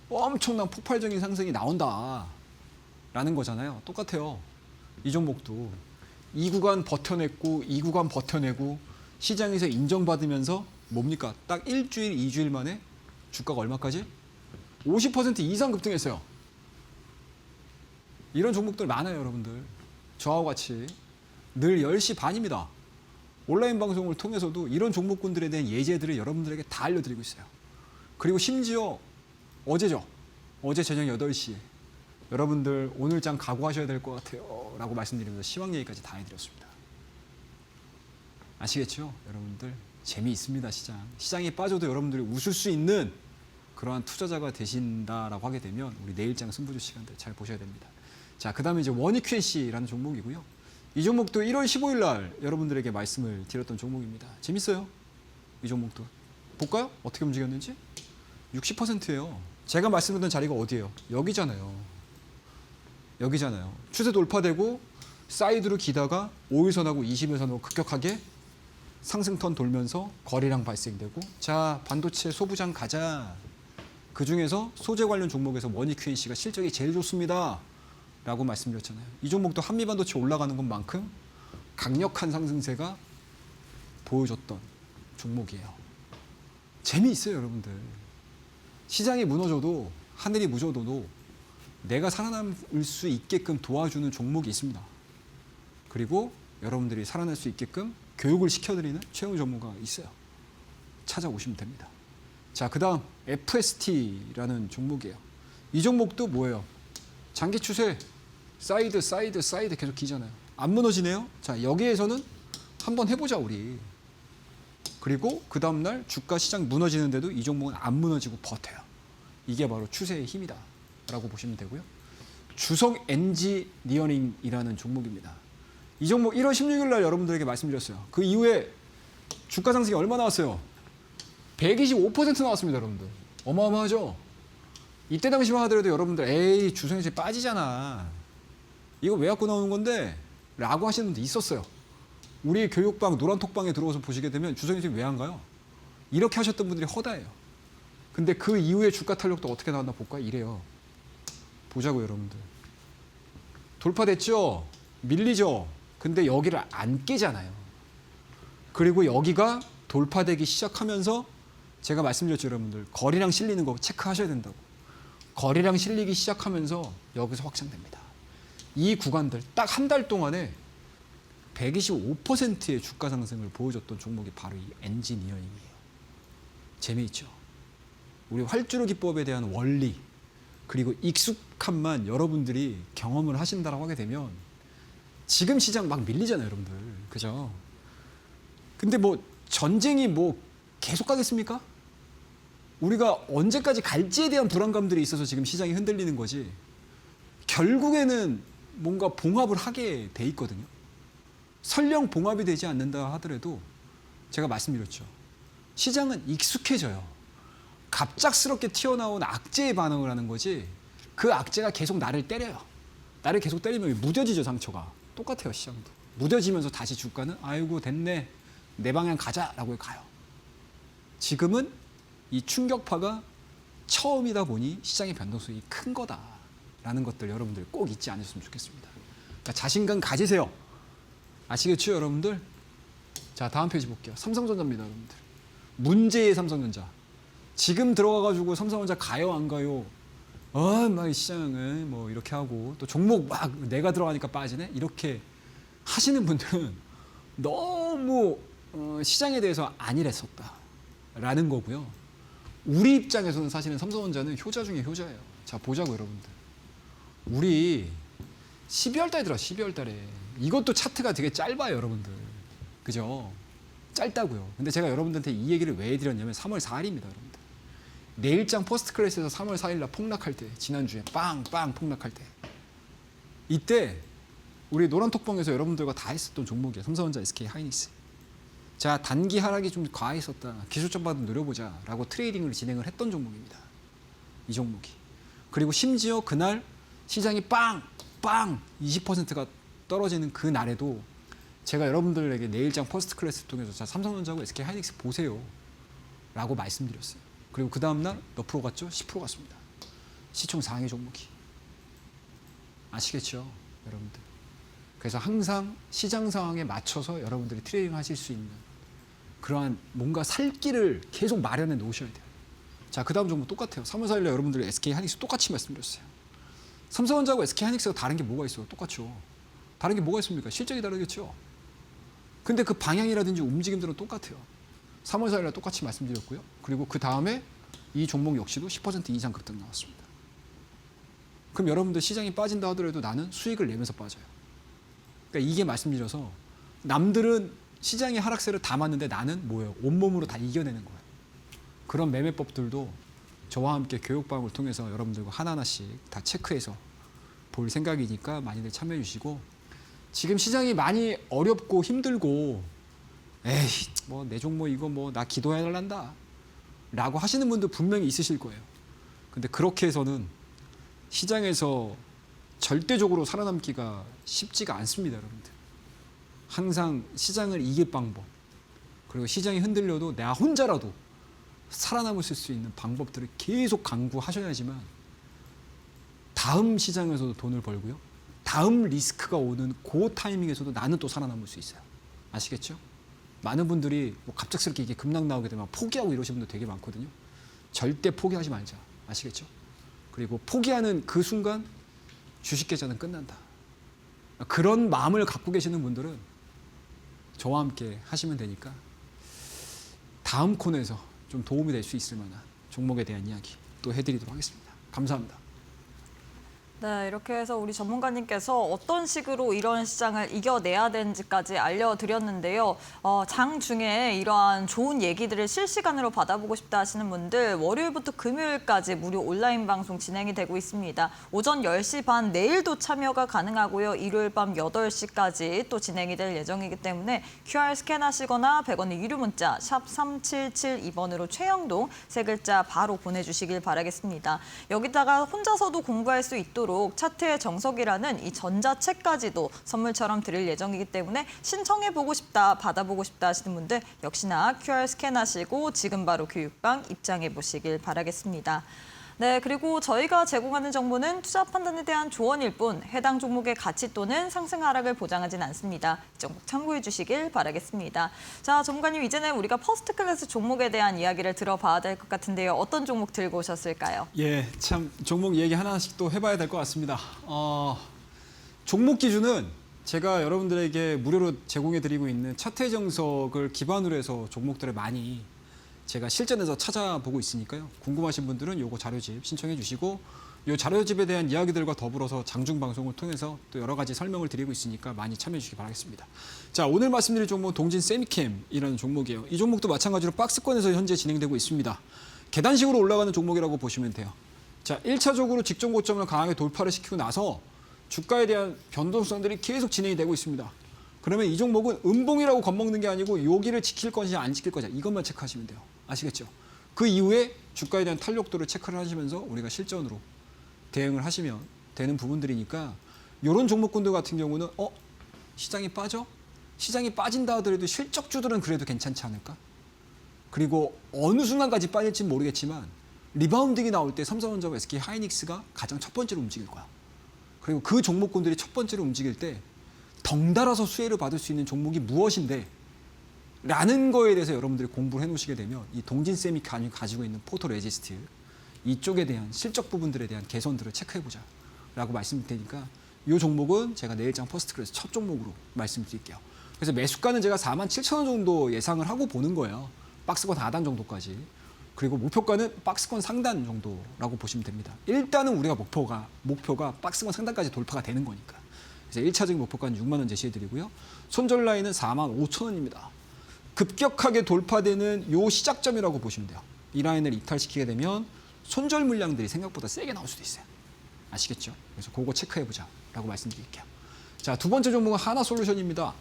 엄청난 폭발적인 상승이 나온다. 라는 거잖아요. 똑같아요. 이 종목도 이 구간 버텨냈고 이 구간 버텨내고 시장에서 인정받으면서 뭡니까? 딱 일주일, 2주일 만에 주가가 얼마까지? 50% 이상 급등했어요. 이런 종목들 많아요, 여러분들. 저하고 같이 늘 10시 반입니다. 온라인 방송을 통해서도 이런 종목군들에 대한 예제들을 여러분들에게 다 알려드리고 있어요. 그리고 심지어 어제죠. 어제 저녁 8시에 여러분들 오늘 장 각오하셔야 될 것 같아요 라고 말씀드리면서 시황 얘기까지 다 해드렸습니다. 아시겠죠? 여러분들 재미있습니다. 시장에 빠져도 여러분들이 웃을 수 있는 그러한 투자자가 되신다라고 하게 되면 우리 내일장 승부조 시간들 잘 보셔야 됩니다. 자, 그 다음에 이제 원익QNC라는 종목이고요. 이 종목도 1월 15일 날 여러분들에게 말씀을 드렸던 종목입니다. 재밌어요. 이 종목도. 볼까요? 어떻게 움직였는지? 60%예요. 제가 말씀드렸던 자리가 어디예요? 여기잖아요. 추세 돌파되고 사이드로 기다가 5일선하고 20일선하고 급격하게 상승턴 돌면서 거래량 발생되고 자, 반도체 소부장 가자. 그중에서 소재 관련 종목에서 원익QNC가 실적이 제일 좋습니다. 라고 말씀드렸잖아요. 이 종목도 한미반도체 올라가는 것만큼 강력한 상승세가 보여줬던 종목이에요. 재미있어요, 여러분들. 시장이 무너져도 하늘이 무져도 내가 살아남을 수 있게끔 도와주는 종목이 있습니다. 그리고 여러분들이 살아날 수 있게끔 교육을 시켜드리는 최우 전문가가 있어요. 찾아오시면 됩니다. 자, 그 다음 FST라는 종목이에요. 이 종목도 뭐예요? 장기 추세 사이드 계속 기잖아요. 안 무너지네요. 자, 여기에서는 한번 해보자 우리. 그리고 그 다음날 주가 시장 무너지는데도 이 종목은 안 무너지고 버텨요. 이게 바로 추세의 힘이다 라고 보시면 되고요. 주성 엔지니어링이라는 종목입니다. 이 종목 1월 16일 날 여러분들에게 말씀드렸어요. 그 이후에 주가 상승이 얼마 나왔어요? 125% 나왔습니다, 여러분들. 어마어마하죠? 이때 당시만 하더라도 여러분들 에이 주성엔지 빠지잖아. 이거 왜 갖고 나오는 건데? 라고 하시는 분도 있었어요. 우리 교육방 노란톡방에 들어와서 보시게 되면 주성엔지 왜 안 가요? 이렇게 하셨던 분들이 허다해요. 근데 그 이후에 주가 탄력도 어떻게 나왔나 볼까? 이래요. 보자고요, 여러분들. 돌파됐죠? 밀리죠? 근데 여기를 안 깨잖아요. 그리고 여기가 돌파되기 시작하면서 제가 말씀드렸죠, 여러분들. 거리랑 실리는 거 체크하셔야 된다고. 거리랑 실리기 시작하면서 여기서 확장됩니다. 이 구간들 딱 한 달 동안에 125%의 주가 상승을 보여줬던 종목이 바로 이 엔지니어링이에요. 재미있죠? 우리 활주로 기법에 대한 원리 그리고 익숙함만 여러분들이 경험을 하신다라고 하게 되면 지금 시장 막 밀리잖아요, 여러분들. 그죠? 근데 뭐 전쟁이 뭐 계속 가겠습니까? 우리가 언제까지 갈지에 대한 불안감들이 있어서 지금 시장이 흔들리는 거지. 결국에는 뭔가 봉합을 하게 돼 있거든요. 설령 봉합이 되지 않는다 하더라도 제가 말씀드렸죠. 시장은 익숙해져요. 갑작스럽게 튀어나온 악재에 반응을 하는 거지 그 악재가 계속 나를 때려요. 나를 계속 때리면 무뎌지죠, 상처가. 똑같아요, 시장도. 무뎌지면서 다시 주가는 아이고 됐네, 내 방향 가자라고 가요. 지금은 이 충격파가 처음이다 보니 시장의 변동성이 큰 거다라는 것들 여러분들 꼭 잊지 않으셨으면 좋겠습니다. 그러니까 자신감 가지세요. 아시겠죠, 여러분들? 자, 다음 페이지 볼게요. 삼성전자입니다, 여러분들. 문제의 삼성전자. 지금 들어가가지고 삼성전자 가요, 안 가요? 막 시장은 뭐 이렇게 하고 또 종목 막 내가 들어가니까 빠지네? 이렇게 하시는 분들은 너무 시장에 대해서 안일했었다라는 거고요. 우리 입장에서는 사실은 삼성전자는 효자 중에 효자예요. 자, 보자고, 여러분들. 우리 12월 달에 들어, 12월 달에. 이것도 차트가 되게 짧아요, 여러분들. 그죠? 짧다고요. 근데 제가 여러분들한테 이 얘기를 왜 드렸냐면 3월 4일입니다, 여러분들. 내일장 퍼스트 클래스에서 3월 4일 날 폭락할 때, 지난주에 빵빵 폭락할 때. 이때 우리 노란톡방에서 여러분들과 다 했었던 종목이에요. 삼성전자, SK 하이닉스. 자, 단기 하락이 좀 과했었다. 기술적 반등 노려보자라고 트레이딩을 진행을 했던 종목입니다. 이 종목이. 그리고 심지어 그날 시장이 빵 20%가 떨어지는 그 날에도 제가 여러분들에게 내일장 퍼스트 클래스 통해서 자, 삼성전자하고 SK 하이닉스 보세요 라고 말씀드렸어요. 그리고 그 다음날 몇 프로 갔죠? 10% 갔습니다. 시총 상위 종목이. 아시겠죠, 여러분들? 그래서 항상 시장 상황에 맞춰서 여러분들이 트레이딩 하실 수 있는 그러한 뭔가 살 길을 계속 마련해 놓으셔야 돼요. 자, 그 다음 종목 똑같아요. 3월 4일에 여러분들 SK 하이닉스 똑같이 말씀드렸어요. 삼성전자하고 SK 하이닉스가 다른 게 뭐가 있어요? 똑같죠. 다른 게 뭐가 있습니까? 실적이 다르겠죠. 근데 그 방향이라든지 움직임들은 똑같아요. 3월 4일에 똑같이 말씀드렸고요. 그리고 그 다음에 이 종목 역시도 10% 이상 급등 나왔습니다. 그럼 여러분들 시장이 빠진다 하더라도 나는 수익을 내면서 빠져요. 그러니까 이게 말씀드려서 남들은 시장의 하락세를 다 맞는데 나는 뭐예요? 온몸으로 다 이겨내는 거예요. 그런 매매법들도 저와 함께 교육방을 통해서 여러분들과 하나하나씩 다 체크해서 볼 생각이니까 많이들 참여해 주시고, 지금 시장이 많이 어렵고 힘들고 에이 뭐 내 종목 이거 뭐 나 기도해야 할란다 라고 하시는 분들 분명히 있으실 거예요. 근데 그렇게 해서는 시장에서 절대적으로 살아남기가 쉽지가 않습니다, 여러분들. 항상 시장을 이길 방법, 그리고 시장이 흔들려도 나 혼자라도 살아남을 수 있는 방법들을 계속 강구하셔야지만 다음 시장에서도 돈을 벌고요. 다음 리스크가 오는 그 타이밍에서도 나는 또 살아남을 수 있어요. 아시겠죠? 많은 분들이 뭐 갑작스럽게 이게 급락 나오게 되면 포기하고 이러시는 분들 되게 많거든요. 절대 포기하지 말자. 아시겠죠? 그리고 포기하는 그 순간 주식 계좌는 끝난다. 그런 마음을 갖고 계시는 분들은 저와 함께 하시면 되니까 다음 코너에서 좀 도움이 될 수 있을 만한 종목에 대한 이야기 또 해드리도록 하겠습니다. 감사합니다. 네, 이렇게 해서 우리 전문가님께서 어떤 식으로 이런 시장을 이겨내야 되는지까지 알려드렸는데요. 장 중에 이러한 좋은 얘기들을 실시간으로 받아보고 싶다 하시는 분들 월요일부터 금요일까지 무료 온라인 방송 진행이 되고 있습니다. 오전 10시 반 내일도 참여가 가능하고요. 일요일 밤 8시까지 또 진행이 될 예정이기 때문에 QR 스캔하시거나 100원의 유료 문자 샵 3772번으로 최영동 세 글자 바로 보내주시길 바라겠습니다. 여기다가 혼자서도 공부할 수 있도록 차트의 정석이라는 이 전자책까지도 선물처럼 드릴 예정이기 때문에 신청해보고 싶다, 받아보고 싶다 하시는 분들 역시나 QR 스캔하시고 지금 바로 교육방 입장해 보시길 바라겠습니다. 네, 그리고 저희가 제공하는 정보는 투자 판단에 대한 조언일 뿐 해당 종목의 가치 또는 상승 하락을 보장하진 않습니다. 이 점 꼭 참고해 주시길 바라겠습니다. 자, 전문가님, 이제는 우리가 퍼스트 클래스 종목에 대한 이야기를 들어봐야 될 것 같은데요. 어떤 종목 들고 오셨을까요? 예, 참 종목 얘기 하나씩 또 해봐야 될 것 같습니다. 종목 기준은 제가 여러분들에게 무료로 제공해드리고 있는 차트 정석을 기반으로 해서 종목들을 많이 제가 실전에서 찾아보고 있으니까요. 궁금하신 분들은 요거 자료집 신청해 주시고 요 자료집에 대한 이야기들과 더불어서 장중 방송을 통해서 또 여러 가지 설명을 드리고 있으니까 많이 참여해 주시기 바라겠습니다. 자, 오늘 말씀드릴 종목은 동진 세미캠이라는 종목이에요. 이 종목도 마찬가지로 박스권에서 현재 진행되고 있습니다. 계단식으로 올라가는 종목이라고 보시면 돼요. 자, 1차적으로 직전 고점을 강하게 돌파를 시키고 나서 주가에 대한 변동성들이 계속 진행이 되고 있습니다. 그러면 이 종목은 음봉이라고 겁먹는 게 아니고 여기를 지킬 것이냐 안 지킬 것이냐 이것만 체크하시면 돼요. 아시겠죠? 그 이후에 주가에 대한 탄력도를 체크를 하시면서 우리가 실전으로 대응을 하시면 되는 부분들이니까 이런 종목군들 같은 경우는 시장이 빠져? 시장이 빠진다 하더라도 실적주들은 그래도 괜찮지 않을까? 그리고 어느 순간까지 빠질지는 모르겠지만 리바운딩이 나올 때 삼성전자와 SK 하이닉스가 가장 첫 번째로 움직일 거야. 그리고 그 종목군들이 첫 번째로 움직일 때 덩달아서 수혜를 받을 수 있는 종목이 무엇인데 라는 거에 대해서 여러분들이 공부를 해놓으시게 되면 이 동진세미 가지고 있는 포토레지스트 이쪽에 대한 실적 부분들에 대한 개선들을 체크해보자 라고 말씀드릴 테니까 이 종목은 제가 내일장 퍼스트클래스 첫 종목으로 말씀드릴게요. 그래서 매수가는 제가 47,000원 정도 예상을 하고 보는 거예요. 박스권 하단 정도까지. 그리고 목표가는 박스권 상단 정도라고 보시면 됩니다. 일단은 우리가 목표가 박스권 상단까지 돌파가 되는 거니까. 그래서 1차적인 목표가는 6만 원 제시해드리고요. 손절 라인은 45,000원입니다. 급격하게 돌파되는 요 시작점이라고 보시면 돼요. 이 라인을 이탈시키게 되면 손절 물량들이 생각보다 세게 나올 수도 있어요. 아시겠죠? 그래서 그거 체크해보자라고 말씀드릴게요. 자, 두 번째 종목은 하나솔루션입니다.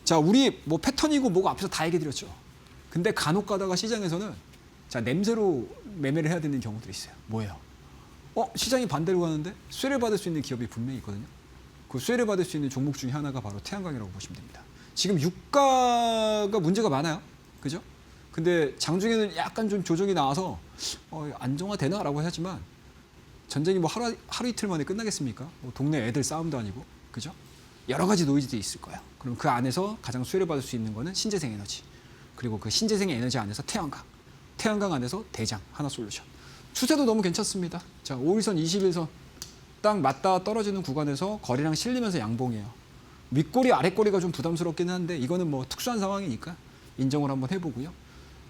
자, 우리 뭐 패턴이고 뭐고 앞에서 다 얘기해드렸죠. 근데 간혹 가다가 시장에서는 자, 냄새로 매매를 해야 되는 경우들이 있어요. 뭐예요? 시장이 반대로 가는데 수혜를 받을 수 있는 기업이 분명히 있거든요. 그 수혜를 받을 수 있는 종목 중에 하나가 바로 태양광이라고 보시면 됩니다. 지금 유가가 문제가 많아요. 그죠? 근데 장중에는 약간 좀 조정이 나와서 안정화되나라고 하지만 전쟁이 뭐 하루 이틀 만에 끝나겠습니까? 뭐 동네 애들 싸움도 아니고. 그죠? 여러 가지 노이즈들이 있을 거예요. 그럼 그 안에서 가장 수혜를 받을 수 있는 거는 신재생 에너지. 그리고 그 신재생 에너지 안에서 태양광 안에서 대장, 하나솔루션. 추세도 너무 괜찮습니다. 자, 5일선, 21선 딱 맞닿아 떨어지는 구간에서 거리랑 실리면서 양봉이에요. 윗꼬리, 아랫꼬리가 좀 부담스럽긴 한데 이거는 뭐 특수한 상황이니까 인정을 한번 해보고요.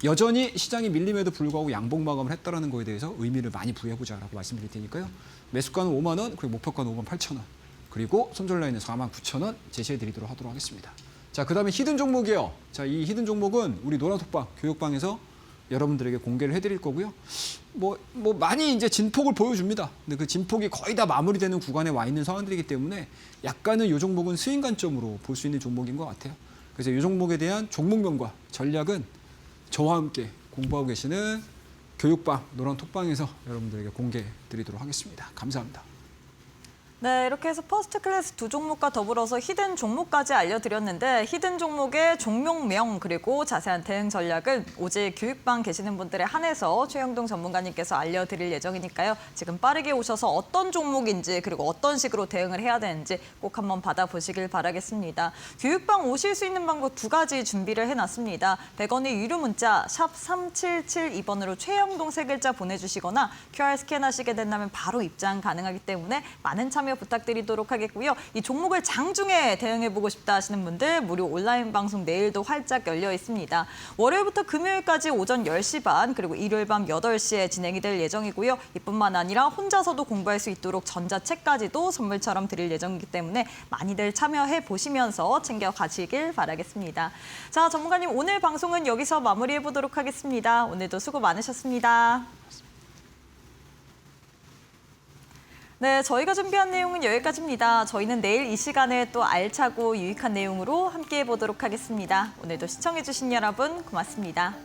여전히 시장이 밀림에도 불구하고 양봉 마감을 했다는 거에 대해서 의미를 많이 부여해보자라고 말씀드릴 테니까요. 매수가는 5만 원, 그리고 목표가는 58,000원. 그리고 손절 라인은 49,000원 제시해드리도록 하도록 하겠습니다. 자, 그 다음에 히든 종목이요. 자, 이 히든 종목은 우리 노란톡방, 교육방에서 여러분들에게 공개를 해드릴 거고요. 뭐 많이 이제 진폭을 보여줍니다. 근데 그 진폭이 거의 다 마무리되는 구간에 와 있는 상황들이기 때문에 약간은 이 종목은 스윙 관점으로 볼 수 있는 종목인 것 같아요. 그래서 이 종목에 대한 종목명과 전략은 저와 함께 공부하고 계시는 교육방, 노란톡방에서 여러분들에게 공개해 드리도록 하겠습니다. 감사합니다. 네, 이렇게 해서 퍼스트 클래스 두 종목과 더불어서 히든 종목까지 알려드렸는데 히든 종목의 종목명 그리고 자세한 대응 전략은 오직 교육방 계시는 분들에 한해서 최영동 전문가님께서 알려드릴 예정이니까요. 지금 빠르게 오셔서 어떤 종목인지 그리고 어떤 식으로 대응을 해야 되는지 꼭 한번 받아보시길 바라겠습니다. 교육방 오실 수 있는 방법 두 가지 준비를 해놨습니다. 100원의 유료 문자 샵 3772번으로 최영동 세 글자 보내주시거나 QR 스캔하시게 된다면 바로 입장 가능하기 때문에 많은 참여 부탁드리도록 하겠고요. 이 종목을 장중에 대응해보고 싶다 하시는 분들 무료 온라인 방송 내일도 활짝 열려 있습니다. 월요일부터 금요일까지 오전 10시 반 그리고 일요일 밤 8시에 진행이 될 예정이고요. 이뿐만 아니라 혼자서도 공부할 수 있도록 전자책까지도 선물처럼 드릴 예정이기 때문에 많이들 참여해 보시면서 챙겨가시길 바라겠습니다. 자, 전문가님 오늘 방송은 여기서 마무리해 보도록 하겠습니다. 오늘도 수고 많으셨습니다. 네, 저희가 준비한 내용은 여기까지입니다. 저희는 내일 이 시간에 또 알차고 유익한 내용으로 함께해 보도록 하겠습니다. 오늘도 시청해주신 여러분 고맙습니다.